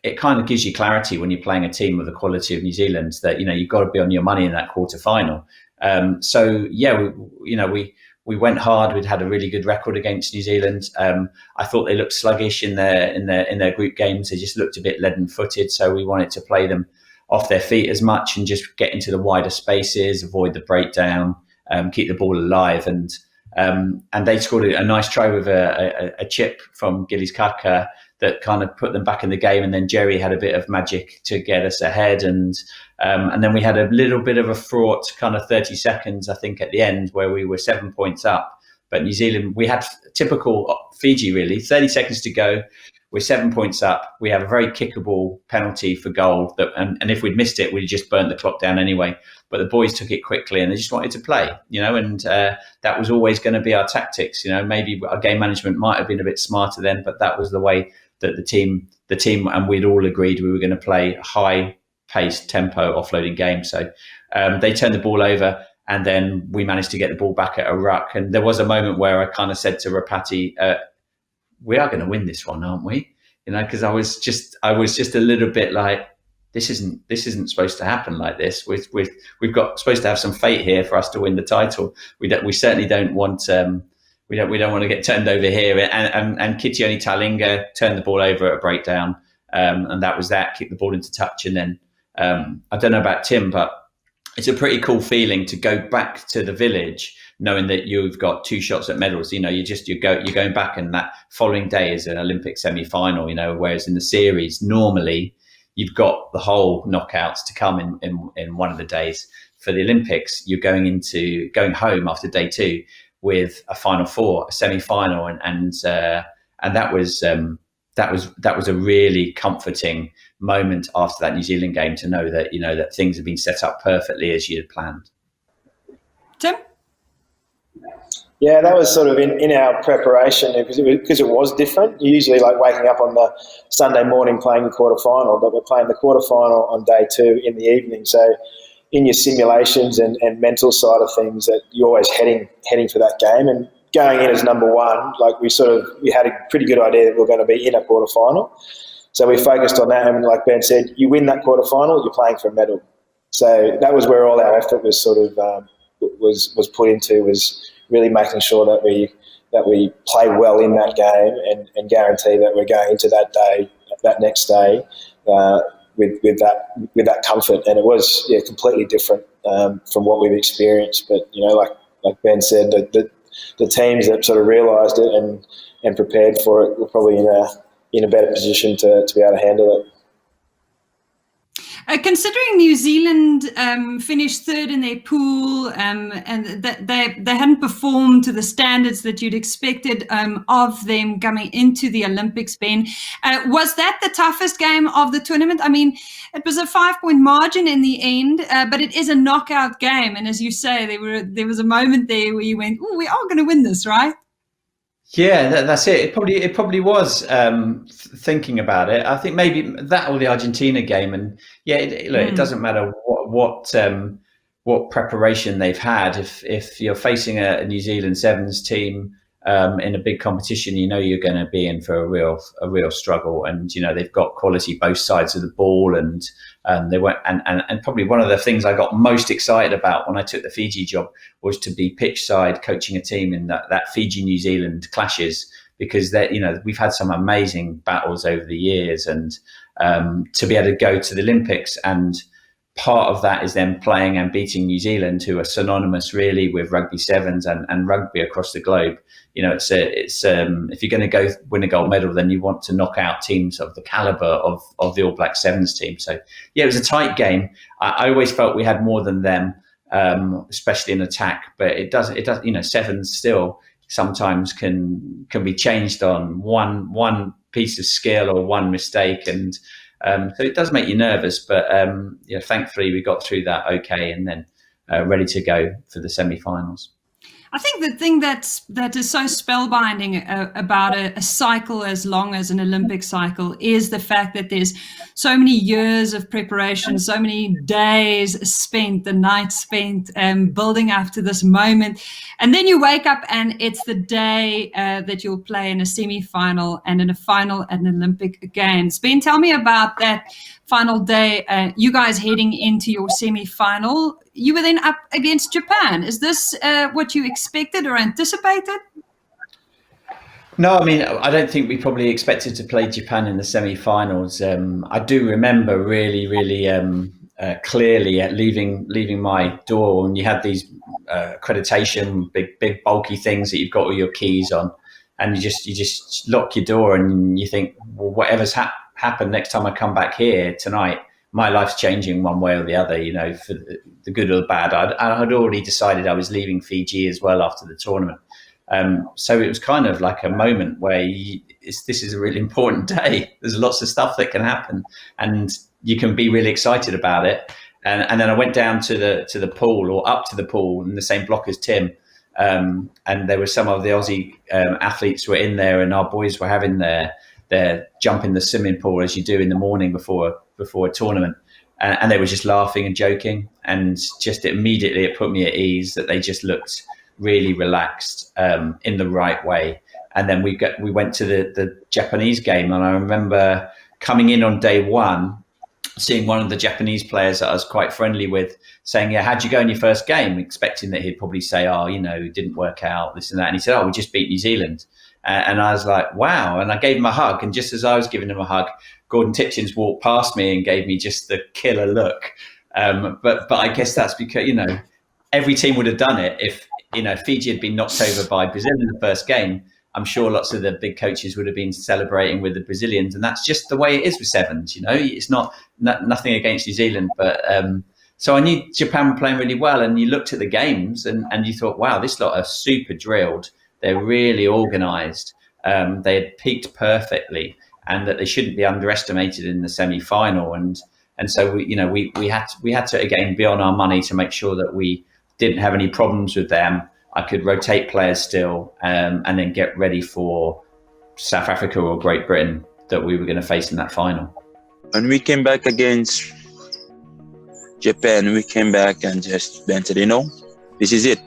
gives you clarity when you're playing a team of the quality of New Zealand that, you've got to be on your money in that quarter-final. We went hard. We'd had a really good record against New Zealand. I thought they looked sluggish in their group games. They just looked a bit leaden-footed. So we wanted to play them off their feet as much and just get into the wider spaces, avoid the breakdown, keep the ball alive. And they scored a nice try with a chip from Gillies Kaka that kind of put them back in the game. And then Jerry had a bit of magic to get us ahead. And then we had a little bit of a fraught kind of 30 seconds, I think, at the end where we were 7 points up. But New Zealand, we had typical Fiji, really, 30 seconds to go. We're 7 points up. We have a very kickable penalty for goal. And if we'd missed it, we'd just burnt the clock down anyway. But the boys took it quickly and they just wanted to play, and that was always going to be our tactics. Maybe our game management might have been a bit smarter then, but that was the way that the team, and we'd all agreed we were going to play a high-paced tempo offloading game. So they turned the ball over, and then we managed to get the ball back at a ruck. And there was a moment where I kind of said to Rapati, "We are going to win this one, aren't we?" Because I was just a little bit like, this isn't supposed to happen like this. We've got supposed to have some fate here for us to win the title. We certainly don't want we don't want to get turned over here. And Kitioni Talinga turned the ball over at a breakdown, and that was that. Kicked the ball into touch, and then I don't know about Tim, but it's a pretty cool feeling to go back to the village knowing that you've got 2 shots at medals. You know, you're going back, and that following day is an Olympic semi-final. You know, whereas in the series normally you've got the whole knockouts to come in one of the days. For the Olympics, you're going home after day 2 with a final 4, a semi-final, and that was a really comforting moment after that New Zealand game to know that, you know, that things have been set up perfectly as you had planned. Tim? Yeah, that was sort of in our preparation because it was different. You're usually like waking up on the Sunday morning playing the quarterfinal, but we're playing the quarterfinal on day 2 in the evening. So in your simulations and mental side of things, that you're always heading for that game. And going in as number 1, like we had a pretty good idea that we were going to be in a quarterfinal. So we focused on that, and like Ben said, you win that quarterfinal, you're playing for a medal. So that was where all our effort was sort of was put into, was really making sure that we play well in that game and guarantee that we're going into that next day with that comfort. And it was completely different from what we've experienced. But you know, like Ben said, the teams that sort of realised it and prepared for it were probably in a better position to be able to handle it. Considering New Zealand finished 3rd in their pool and that they hadn't performed to the standards that you'd expected of them coming into the Olympics, Ben, was that the toughest game of the tournament? I mean, it was a 5-point margin in the end, but it is a knockout game. And as you say, there was a moment there where you went, "Oh, we are going to win this, right?" Yeah, that's it. It probably was. Thinking about it, I think maybe that or the Argentina game, and it doesn't matter what preparation they've had. If you're facing a New Zealand Sevens team in a big competition, you know you're going to be in for a real struggle. And you know they've got quality both sides of the ball, and they went. And probably one of the things I got most excited about when I took the Fiji job was to be pitch side coaching a team in that Fiji New Zealand clashes, because we've had some amazing battles over the years, and to be able to go to the Olympics, and part of that is them playing and beating New Zealand, who are synonymous really with rugby sevens and rugby across the globe. You know, it's if you're going to go win a gold medal, then you want to knock out teams of the caliber of the All Black Sevens team. So yeah, it was a tight game. I always felt we had more than them, especially in attack. But it does. You know, sevens still sometimes can be changed on one piece of skill or one mistake, and so it does make you nervous. But thankfully we got through that okay, and then ready to go for the semi-finals. I think the thing that is so spellbinding about a cycle as long as an Olympic cycle is the fact that there's so many years of preparation, so many days spent, the nights spent building up to this moment. And then you wake up and it's the day that you'll play in a semi-final and in a final at an Olympic Games. Ben, tell me about that final day, you guys heading into your semi-final. You were then up against Japan. Is this what you expected or anticipated? No, I mean, I don't think we probably expected to play Japan in the semi-finals. I do remember really, really clearly at leaving my door, and you had these accreditation, big bulky things that you've got all your keys on, and you just lock your door and you think, well, whatever's happen next time I come back here tonight, my life's changing one way or the other, you know, for the good or the bad. I'd already decided I was leaving Fiji as well after the tournament. So it was kind of like a moment where this is a really important day. There's lots of stuff that can happen and you can be really excited about it. And then I went down to the pool, or up to the pool in the same block as Tim. And there were some of the Aussie athletes were in there, and our boys were having their jump in the swimming pool as you do in the morning before a tournament, and they were just laughing and joking, and just immediately it put me at ease that they just looked really relaxed in the right way. And then we went to the Japanese game, and I remember coming in on day one, seeing one of the Japanese players that I was quite friendly with saying, yeah, how'd you go in your first game? Expecting that he'd probably say, oh, it didn't work out, this and that. And he said, oh, we just beat New Zealand. And I was like, wow. And I gave him a hug. And just as I was giving him a hug, Gordon Tipchins walked past me and gave me just the killer look. But I guess that's because, every team would have done it. If, Fiji had been knocked over by Brazil in the first game, I'm sure lots of the big coaches would have been celebrating with the Brazilians. And that's just the way it is with sevens, It's nothing against New Zealand. But so I knew Japan were playing really well. And you looked at the games and you thought, wow, this lot are super drilled. They're really organised. They had peaked perfectly, and that they shouldn't be underestimated in the semi-final. And so we had to again be on our money to make sure that we didn't have any problems with them. I could rotate players still, and then get ready for South Africa or Great Britain that we were going to face in that final. When we came back against Japan, we came back and just said, this is it.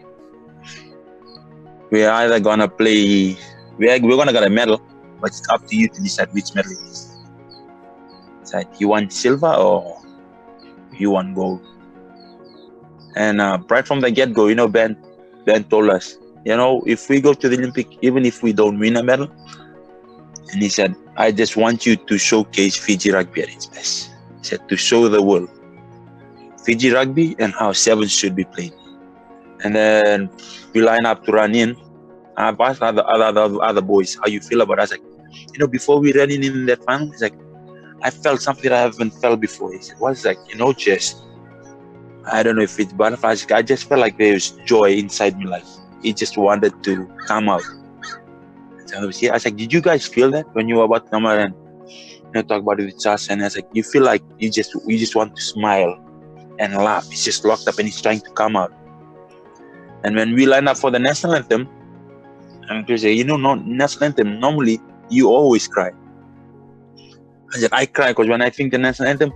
We're either gonna play, we're gonna get a medal, but it's up to you to decide which medal it is. It's like, you want silver or you want gold? And right from the get-go, Ben told us, if we go to the Olympic, even if we don't win a medal, and he said, I just want you to showcase Fiji rugby at its best. He said, to show the world Fiji rugby and how sevens should be played. And then we line up to run in. I've asked other boys how you feel about it. I was like, before we ran in that final, he's like, I felt something I haven't felt before. He said, what's like, just, I don't know if it's butterflies. I just felt like there was joy inside me. Like, it just wanted to come out. So I was like, did you guys feel that when you were about to come out and talk about it with us? And I was like, you feel like you just want to smile and laugh. It's just locked up and it's trying to come out. And when we line up for the national anthem, and they say, national anthem, normally you always cry. I said, I cry because when I think the national anthem,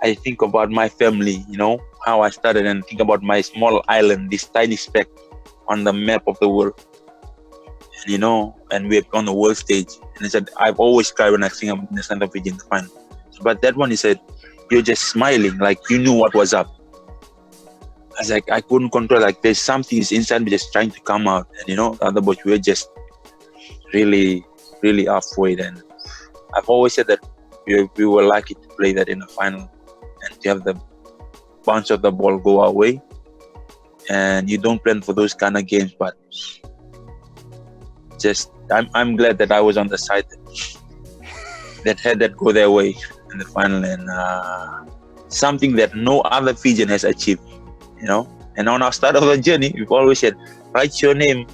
I think about my family, how I started, and think about my small island, this tiny speck on the map of the world. And, and we're on the world stage. And I said, I've always cried when I sing about the national anthem in the final. But that one, he said, you're just smiling, like you knew what was up. I was like, I couldn't control, like there's something inside me just trying to come out. And the other boys were just really, really afraid. And I've always said that we were lucky to play that in the final and to have the bounce of the ball go our way. And you don't plan for those kind of games, but just I'm glad that I was on the side that had that go their way in the final, and something that no other Fijian has achieved. And on our start of the journey, we've always said, write your name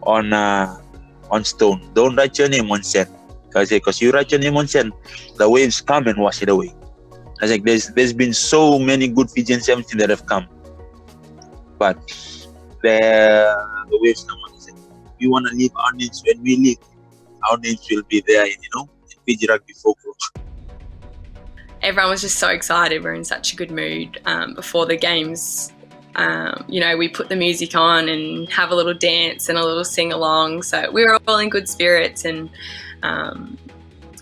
on stone. Don't write your name on sand. Because you write your name on sand, the waves come and wash it away. I think there's been so many good Fijian 17 that have come, but the waves come on. We want to leave our names when we leave. Our names will be there, in Fiji rugby folklore. Everyone was just so excited. We're in such a good mood before the games. We put the music on and have a little dance and a little sing along. So we were all in good spirits, and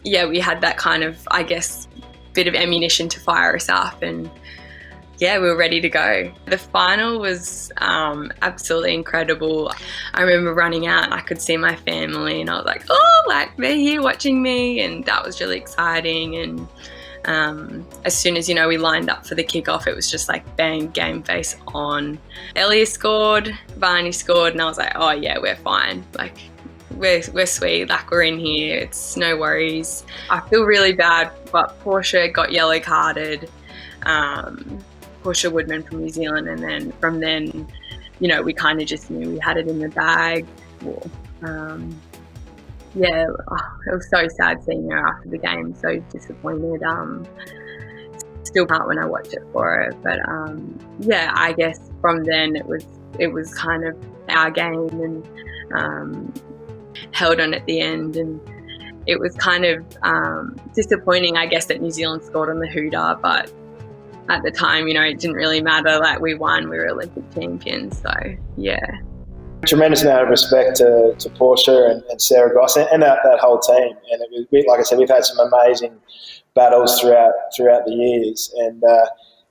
we had that kind of, I guess, bit of ammunition to fire us up, and we were ready to go. The final was absolutely incredible. I remember running out and I could see my family, and I was like, they're here watching me, and that was really exciting. And as soon as we lined up for the kickoff, it was just like bang, game face on. Elliot scored, Varney scored, and I was like, oh yeah, we're fine. Like we're sweet, like we're in here, it's no worries. I feel really bad, but Portia got yellow carded. Portia Woodman from New Zealand, and then from then, we kind of just knew we had it in the bag. It was so sad seeing her after the game, so disappointed. Still can't when I watch it for it, but I guess from then it was kind of our game, and held on at the end, and it was kind of disappointing, I guess, that New Zealand scored on the hooter, but at the time, it didn't really matter. Like we won, we were Olympic champions, so yeah. tremendous amount of respect to Portia and Sarah Goss and that whole team. And like I said, we've had some amazing battles throughout the years, and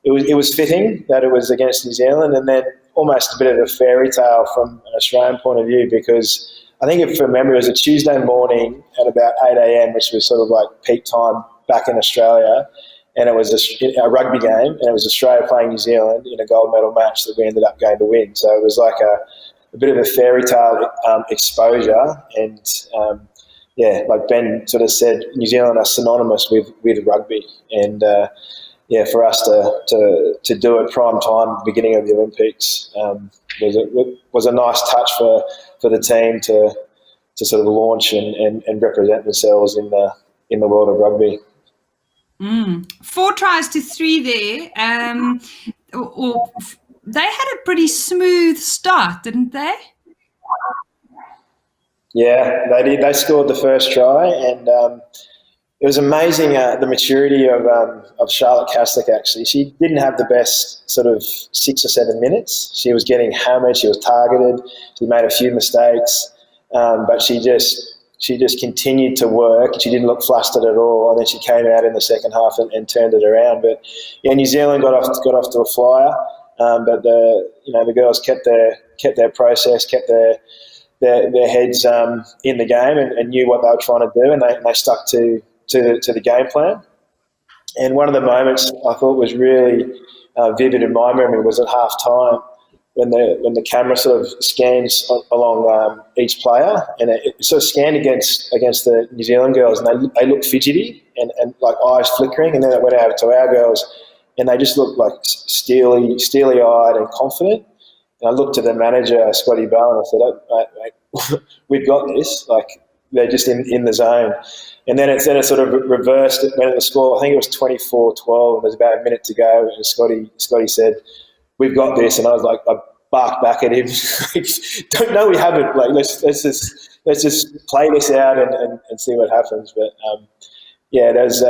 it was fitting that it was against New Zealand, and then almost a bit of a fairy tale from an Australian point of view, because I think if from memory it was a Tuesday morning at about 8 a.m, which was sort of like peak time back in Australia, and it was a rugby game, and it was Australia playing New Zealand in a gold medal match that we ended up going to win. So it was like a bit of a fairy tale exposure, and like Ben sort of said, New Zealand are synonymous with rugby, and for us to do it prime time, beginning of the Olympics, was a nice touch for the team to sort of launch and represent themselves in the world of rugby. 4 tries to 3 there. They had a pretty smooth start, didn't they? Yeah, they did. They scored the first try, and it was amazing the maturity of Charlotte Caslick. Actually, she didn't have the best sort of 6 or 7 minutes. She was getting hammered. She was targeted. She made a few mistakes, but she just continued to work. She didn't look flustered at all, and then she came out in the second half and turned it around. But yeah, New Zealand got off to a flyer, but the girls kept their process, kept their heads in the game, and knew what they were trying to do, and they stuck to the game plan. And one of the moments I thought was really vivid in my memory was at half time, when the camera sort of scans along each player, and it sort of scanned against the New Zealand girls, and they looked fidgety and like eyes flickering, and then it went out to our girls, and they just looked like steely-eyed and confident. And I looked at the manager, Scotty Bell, and I said, "Oh, mate, we've got this." Like, they're just in the zone. And then it sort of reversed. It went at the score. I think it was 24-12, and there's about a minute to go. And Scotty said, "We've got this." And I was like, I barked back at him, "No, we haven't. Like, let's just play this out and see what happens." But there's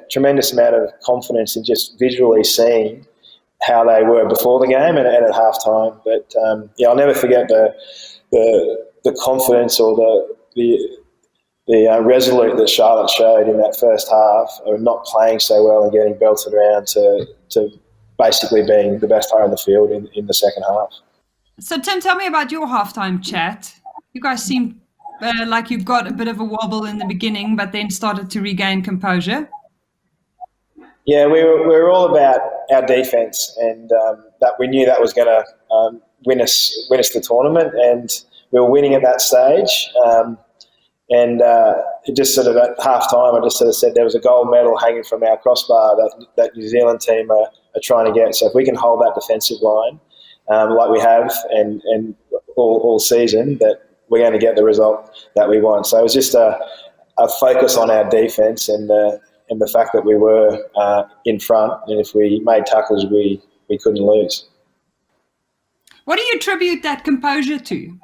tremendous amount of confidence in just visually seeing how they were before the game and at half time. But I'll never forget the confidence or the resolute that Charlotte showed in that first half of not playing so well and getting belted around to basically being the best player in the field in the second half. So Tim, tell me about your halftime chat. You guys seem like you got a bit of a wobble in the beginning, but then started to regain composure. Yeah, we were all about our defence, and that we knew that was going to win us the tournament, and we were winning at that stage. It just sort of at half time, I just sort of said there was a gold medal hanging from our crossbar that New Zealand team are trying to get. So if we can hold that defensive line like we have and all season, that we're going to get the result that we want. So it was just a focus on our defence and the fact that we were in front, and if we made tackles, we couldn't lose. What do you attribute that composure to?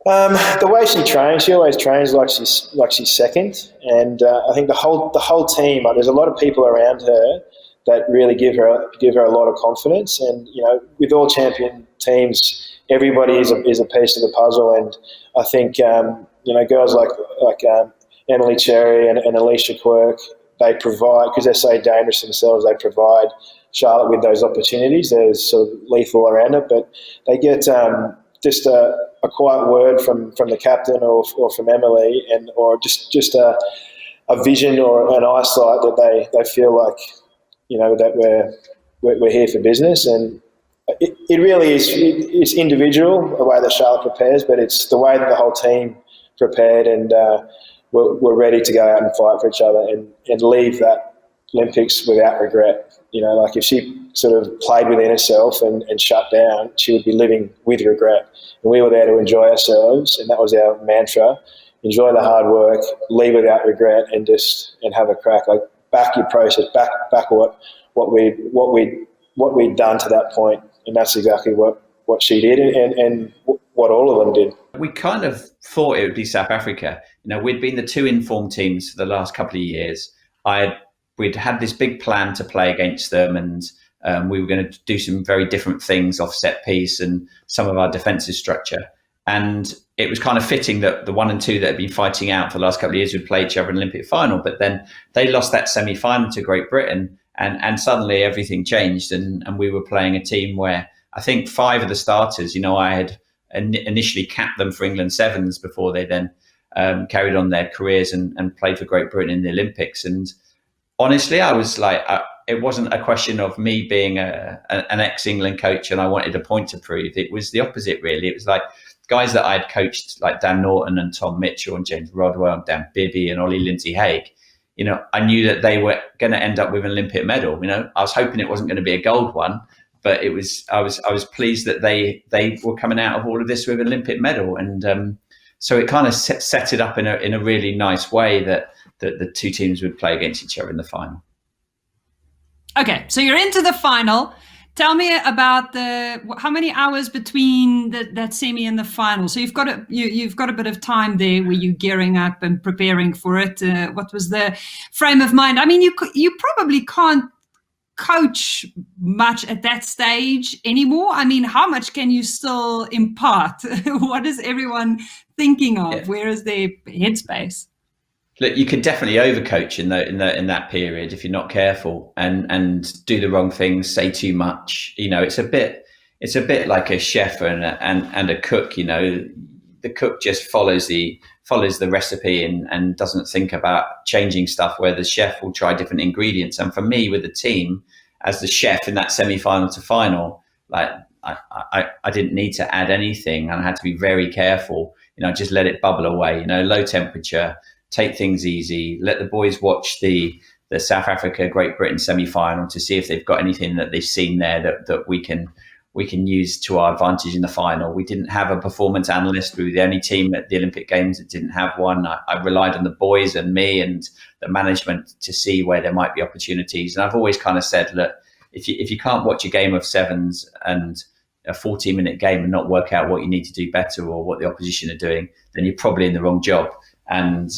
The way she always trains like she's second, and I think the whole team. There's a lot of people around her that really give her a lot of confidence. And with all champion teams, everybody is a piece of the puzzle. And I think girls like Emily Cherry and Alicia Quirk, they provide, because they're so dangerous themselves, they provide Charlotte with those opportunities. They're sort of lethal around it, but they get just a quiet word from the captain or from Emily, or just a vision or an eyesight that they feel like that we're here for business. And it really is, it's individual the way that Charlotte prepares, but it's the way that the whole team prepared, and we're ready to go out and fight for each other and leave that Olympics without regret. Like if she sort of played within herself and shut down, she would be living with regret. And we were there to enjoy ourselves, and that was our mantra: enjoy the hard work, leave without regret, and have a crack. Like, back your process, back what we'd done to that point, and that's exactly what she did, and what all of them did. We kind of thought it would be South Africa. We'd been the two informed teams for the last couple of years. We'd had this big plan to play against them, and We were going to do some very different things off set piece and some of our defensive structure. And it was kind of fitting that the 1 and 2 that had been fighting out for the last couple of years would play each other in the Olympic final. But then they lost that semi-final to Great Britain, and suddenly everything changed. And we were playing a team where I think 5 of the starters, I had initially capped them for England Sevens before they then carried on their careers and played for Great Britain in the Olympics. And honestly, I was like, it wasn't a question of me being an ex-England coach and I wanted a point to prove. It was the opposite, really. It was like guys that I'd coached, like Dan Norton and Tom Mitchell and James Rodwell and Dan Bibby and Ollie Lindsay-Haig. I knew that they were going to end up with an Olympic medal. I was hoping it wasn't going to be a gold one, but I was pleased that they were coming out of all of this with an Olympic medal. And so it kind of set it up in a really nice way that the two teams would play against each other in the final. Okay, so you're into the final. Tell me about how many hours between that semi and the final. So you've got a bit of time there where you're gearing up and preparing for it. What was the frame of mind? I mean, you probably can't coach much at that stage anymore. I mean, how much can you still impart? What is everyone thinking of? Yeah. Where is their headspace? Look, you can definitely overcoach in that period if you're not careful and do the wrong things, say too much. It's a bit like a chef and a cook. The cook just follows the recipe and doesn't think about changing stuff, where the chef will try different ingredients. And for me, with the team, as the chef in that semi-final to final, like I didn't need to add anything, and I had to be very careful. Just let it bubble away. Low temperature. Take things easy, let the boys watch the South Africa Great Britain semi-final to see if they've got anything that they've seen there that we can use to our advantage in the final. We didn't have a performance analyst. We were the only team at the Olympic Games that didn't have one. I relied on the boys and me and the management to see where there might be opportunities. And I've always kind of said, look, if you can't watch a game of sevens and a 14-minute game and not work out what you need to do better or what the opposition are doing, then you're probably in the wrong job. And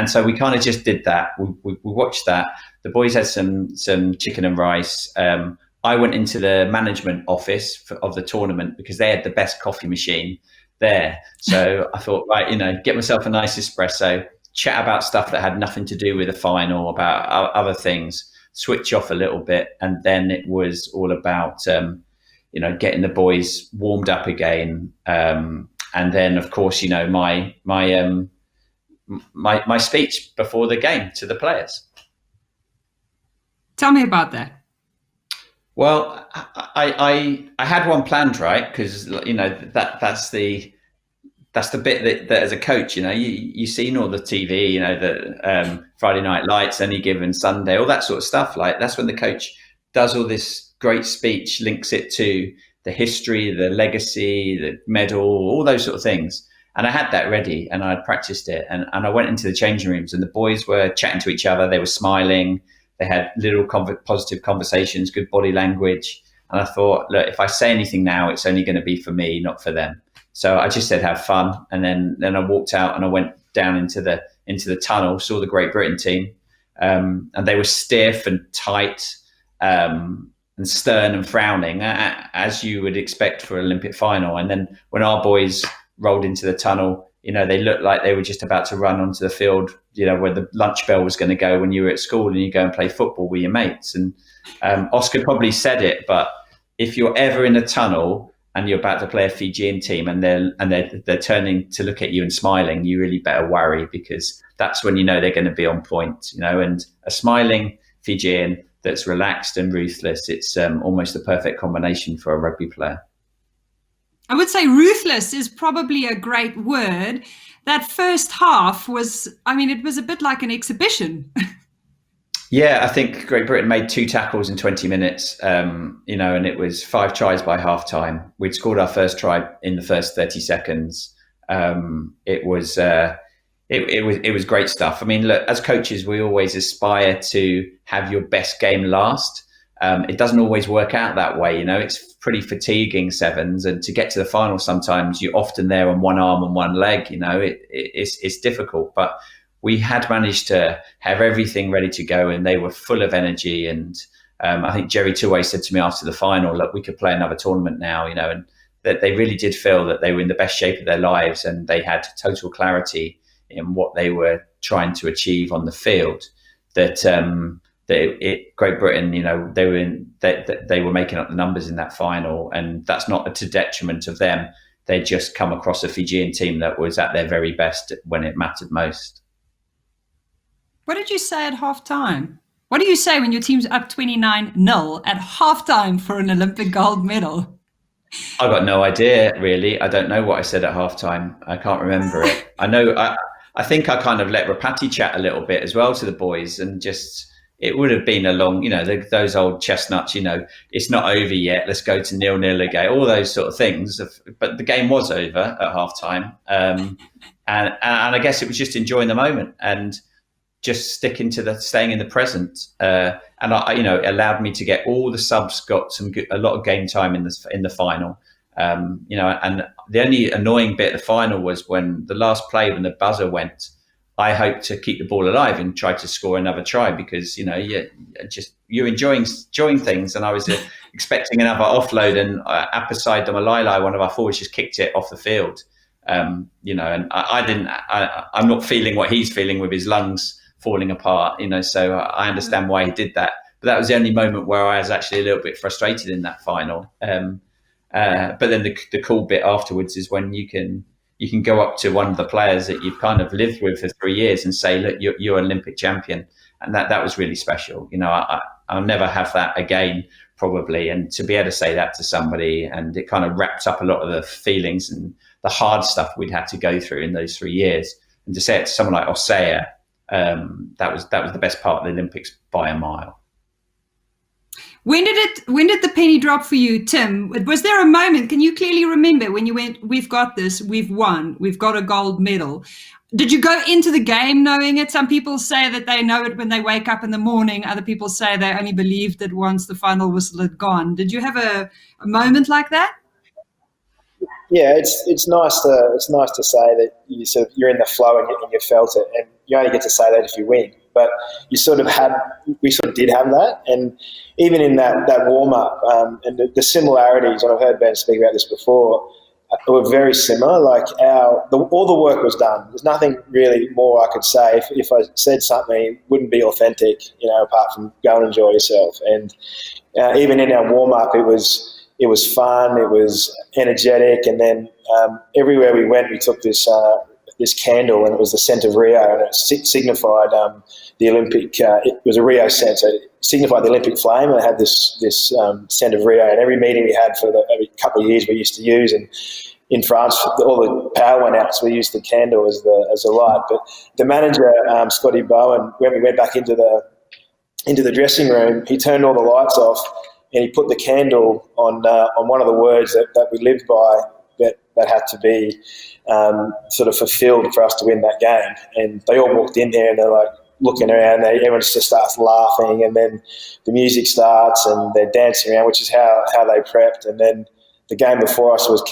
so we kind of just did that. We watched that. The boys had some chicken and rice. I went into the management office of the tournament because they had the best coffee machine there. So I thought, right, get myself a nice espresso, chat about stuff that had nothing to do with the final, about other things, switch off a little bit. And then it was all about, getting the boys warmed up again. And then, of course, my speech before the game to the players. Tell me about that. Well, I had one planned, right? Because that's the bit that as a coach, you've seen all the TV, the Friday Night Lights, Any Given Sunday, all that sort of stuff. Like that's when the coach does all this great speech, links it to the history, the legacy, the medal, all those sort of things. And I had that ready and I'd practiced it. And I went into the changing rooms and the boys were chatting to each other. They were smiling. They had little positive conversations, good body language. And I thought, look, if I say anything now, it's only going to be for me, not for them. So I just said, have fun. And then I walked out and I went down into the tunnel, saw the Great Britain team. And they were stiff and tight and stern and frowning, as you would expect for an Olympic final. And then when our boys rolled into the tunnel, they looked like they were just about to run onto the field, where the lunch bell was going to go when you were at school and you go and play football with your mates. And Oscar probably said it, but if you're ever in a tunnel and you're about to play a Fijian team and they're turning to look at you and smiling, you really better worry, because that's when they're going to be on point. And a smiling Fijian that's relaxed and ruthless, it's almost the perfect combination for a rugby player. I would say ruthless is probably a great word. That first half was a bit like an exhibition. Yeah, I think Great Britain made 2 tackles in 20 minutes, and it was 5 tries by half time. We'd scored our first try in the first 30 seconds. It was great stuff. I mean, look, as coaches, we always aspire to have your best game last. It doesn't always work out that way. It's pretty fatiguing sevens, and to get to the final, sometimes you're often there on one arm and one leg. It's difficult, but we had managed to have everything ready to go, and they were full of energy, and I think Jerry Tuway said to me after the final, look, we could play another tournament now, and that they really did feel that they were in the best shape of their lives and they had total clarity in what they were trying to achieve on the field. That Great Britain, they were making up the numbers in that final, and that's not to detriment of them. They'd just come across a Fijian team that was at their very best when it mattered most. What did you say at halftime? What do you say when your team's up 29-0 at halftime for an Olympic gold medal? I got no idea, really. I don't know what I said at halftime. I can't remember it. I think I kind of let Rapati chat a little bit as well to the boys, and just it would have been a long, those old chestnuts, it's not over yet, let's go to 0-0 again, all those sort of things. But the game was over at halftime. And I guess it was just enjoying the moment and just staying in the present. And it allowed me to get all the subs, got a lot of game time in the final. And the only annoying bit of the final was when the last play, when the buzzer went, I hoped to keep the ball alive and try to score another try because, you're enjoying things. And I was expecting another offload, and Apasai Damalai, one of our forwards, just kicked it off the field. And I'm not feeling what he's feeling with his lungs falling apart, so I understand why he did that. But that was the only moment where I was actually a little bit frustrated in that final. But then the cool bit afterwards is when you can go up to one of the players that you've kind of lived with for 3 years and say, look, you're an Olympic champion. And that was really special. I'll never have that again, probably. And to be able to say that to somebody, and it kind of wraps up a lot of the feelings and the hard stuff we'd had to go through in those 3 years. And to say it to someone like Osea, that was the best part of the Olympics by a mile. When did the penny drop for you, Tim? Was there a moment, can you clearly remember when you went, we've got this, we've won, we've got a gold medal? Did you go into the game knowing it? Some people say that they know it when they wake up in the morning. Other people say they only believed it once the final whistle had gone. Did you have a moment like that? Yeah, it's nice to say that you're in the flow and you felt it, and you only get to say that if you win. But we sort of did have that, and even in that warm up, and the similarities, and I've heard Ben speak about this before, were very similar. Like all the work was done. There's nothing really more I could say. If I said something, it wouldn't be authentic, apart from go and enjoy yourself. And even in our warm up, it was fun, it was energetic, and then everywhere we went, we took this candle, and it was the scent of Rio, and it signified the Olympic. It was a Rio scent, so it signified the Olympic flame, and it had this scent of Rio. And every meeting we had for every couple of years, we used to use. And in France, all the power went out, so we used the candle as the light. But the manager, Scotty Bowen, when we went back into the dressing room, he turned all the lights off, and he put the candle on one of the words that we lived by, that had to be sort of fulfilled for us to win that game. And they all walked in there, and they're like looking around. Everyone just starts laughing, and then the music starts, and they're dancing around, which is how they prepped. And then the game before us was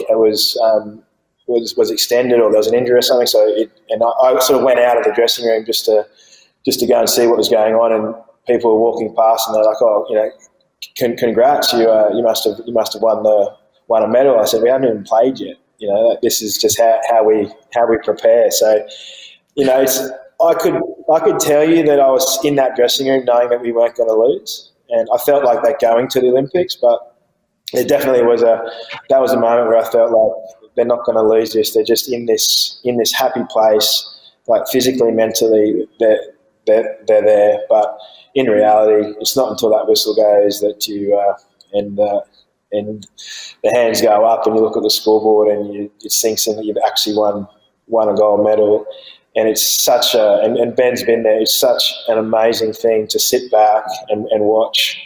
extended, or there was an injury or something. So I sort of went out of the dressing room just to go and see what was going on, and people were walking past, and they're like, "Oh, congrats! You must have won a medal." I said, "We haven't even played yet. This is just how we prepare." So, I could tell you that I was in that dressing room knowing that we weren't going to lose, and I felt like that going to the Olympics. But it definitely was a moment where I felt like they're not going to lose this. They're just in this happy place, like physically, mentally, they're there. But in reality, it's not until that whistle goes that you and the hands go up and you look at the scoreboard and it sinks in that you've actually won a gold medal. And it's such and Ben's been there, it's such an amazing thing to sit back and watch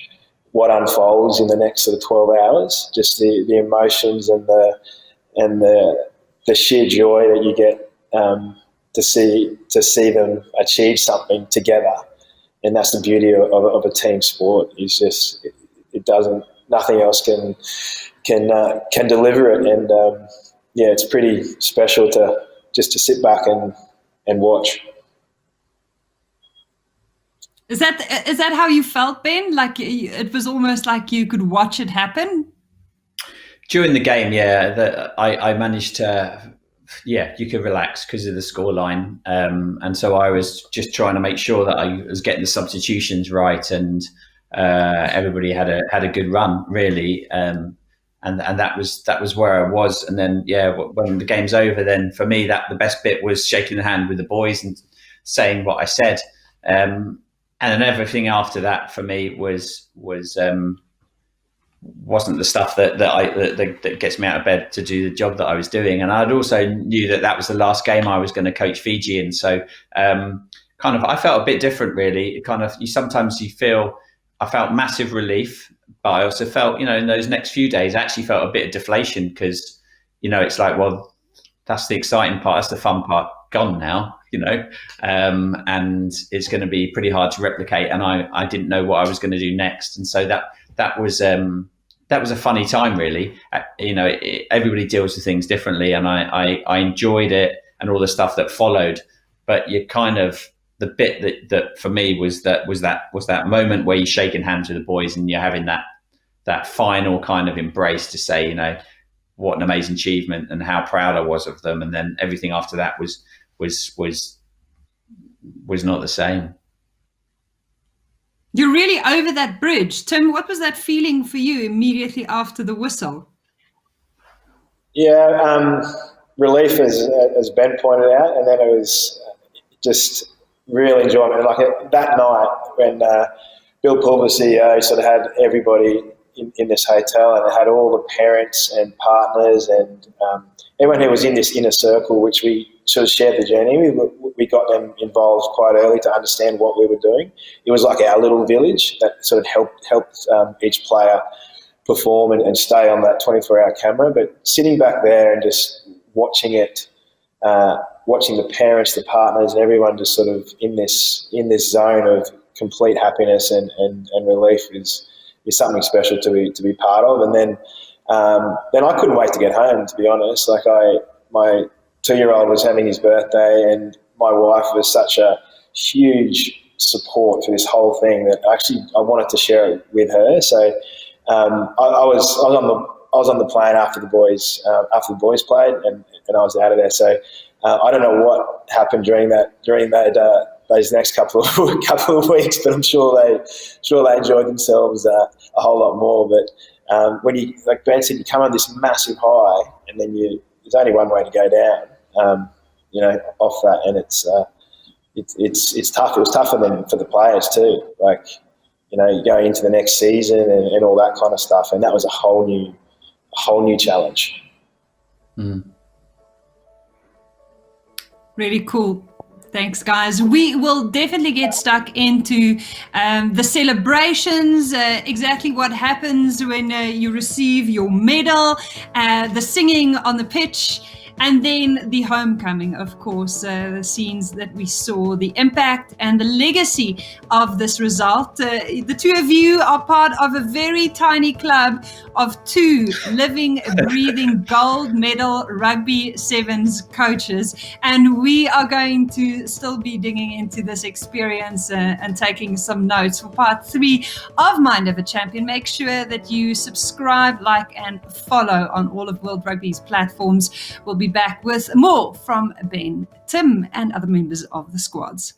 what unfolds in the next sort of 12 hours, just the emotions and the sheer joy that you get to see them achieve something together. And that's the beauty of a team sport. Is just it doesn't, nothing else can deliver it. And it's pretty special to sit back and watch. Is that how you felt, Ben? Like it was almost like you could watch it happen? During the game, yeah, I managed to, yeah, you could relax because of the scoreline, and so I was just trying to make sure that I was getting the substitutions right, and everybody had a good run, really, and that was where I was. And then, yeah, when the game's over, then for me, that the best bit was shaking the hand with the boys and saying what I said, and then everything after that for me wasn't the stuff that gets me out of bed to do the job that I was doing. And I'd also knew that was the last game I was going to coach Fiji in. So kind of I felt a bit different, really. Kind of I felt massive relief, but I also felt, in those next few days, I actually felt a bit of deflation because, it's like, well, that's the exciting part. That's the fun part gone now, and it's going to be pretty hard to replicate. And I didn't know what I was going to do next. And so that was a funny time, really. Everybody deals with things differently, and I enjoyed it and all the stuff that followed. But you kind of, the bit that for me was that moment where you're shaking hands with the boys and you're having that final kind of embrace to say, what an amazing achievement and how proud I was of them. And then everything after that was not the same. You're really over that bridge. Tim, what was that feeling for you immediately after the whistle? Yeah, relief, as Ben pointed out, and then it was just real enjoyment. Like that night when Bill Pulver, CEO, sort of had everybody in this hotel, and it had all the parents and partners and everyone who was in this inner circle, which we sort of shared the journey. We got them involved quite early to understand what we were doing. It was like our little village that sort of helped each player perform and stay on that 24-hour camera. But sitting back there and just watching it, watching the parents, the partners, and everyone just sort of in this zone of complete happiness and relief is something special to be part of. And then I couldn't wait to get home, to be honest. Like my 2-year-old was having his birthday, and my wife was such a huge support for this whole thing that actually I wanted to share it with her. So I was on the plane after the boys played, and I was out of there. So I don't know what happened during those next couple of weeks, but I'm sure they enjoyed themselves a whole lot more. But when you, like Ben said, you come on this massive high, and then there's only one way to go down. Off that, and it's tough. It was tougher than for the players too. Like, going into the next season and all that kind of stuff, and that was a whole new challenge. Really cool. Thanks, guys. We will definitely get stuck into the celebrations, exactly what happens when you receive your medal, the singing on the pitch, and then the homecoming, of course, the scenes that we saw, the impact and the legacy of this result. The two of you are part of a very tiny club of 2 living, breathing gold medal rugby sevens coaches. And we are going to still be digging into this experience and taking some notes for part 3 of Mind of a Champion. Make sure that you subscribe, like, and follow on all of World Rugby's platforms. We'll be back with more from Ben, Tim, and other members of the squads.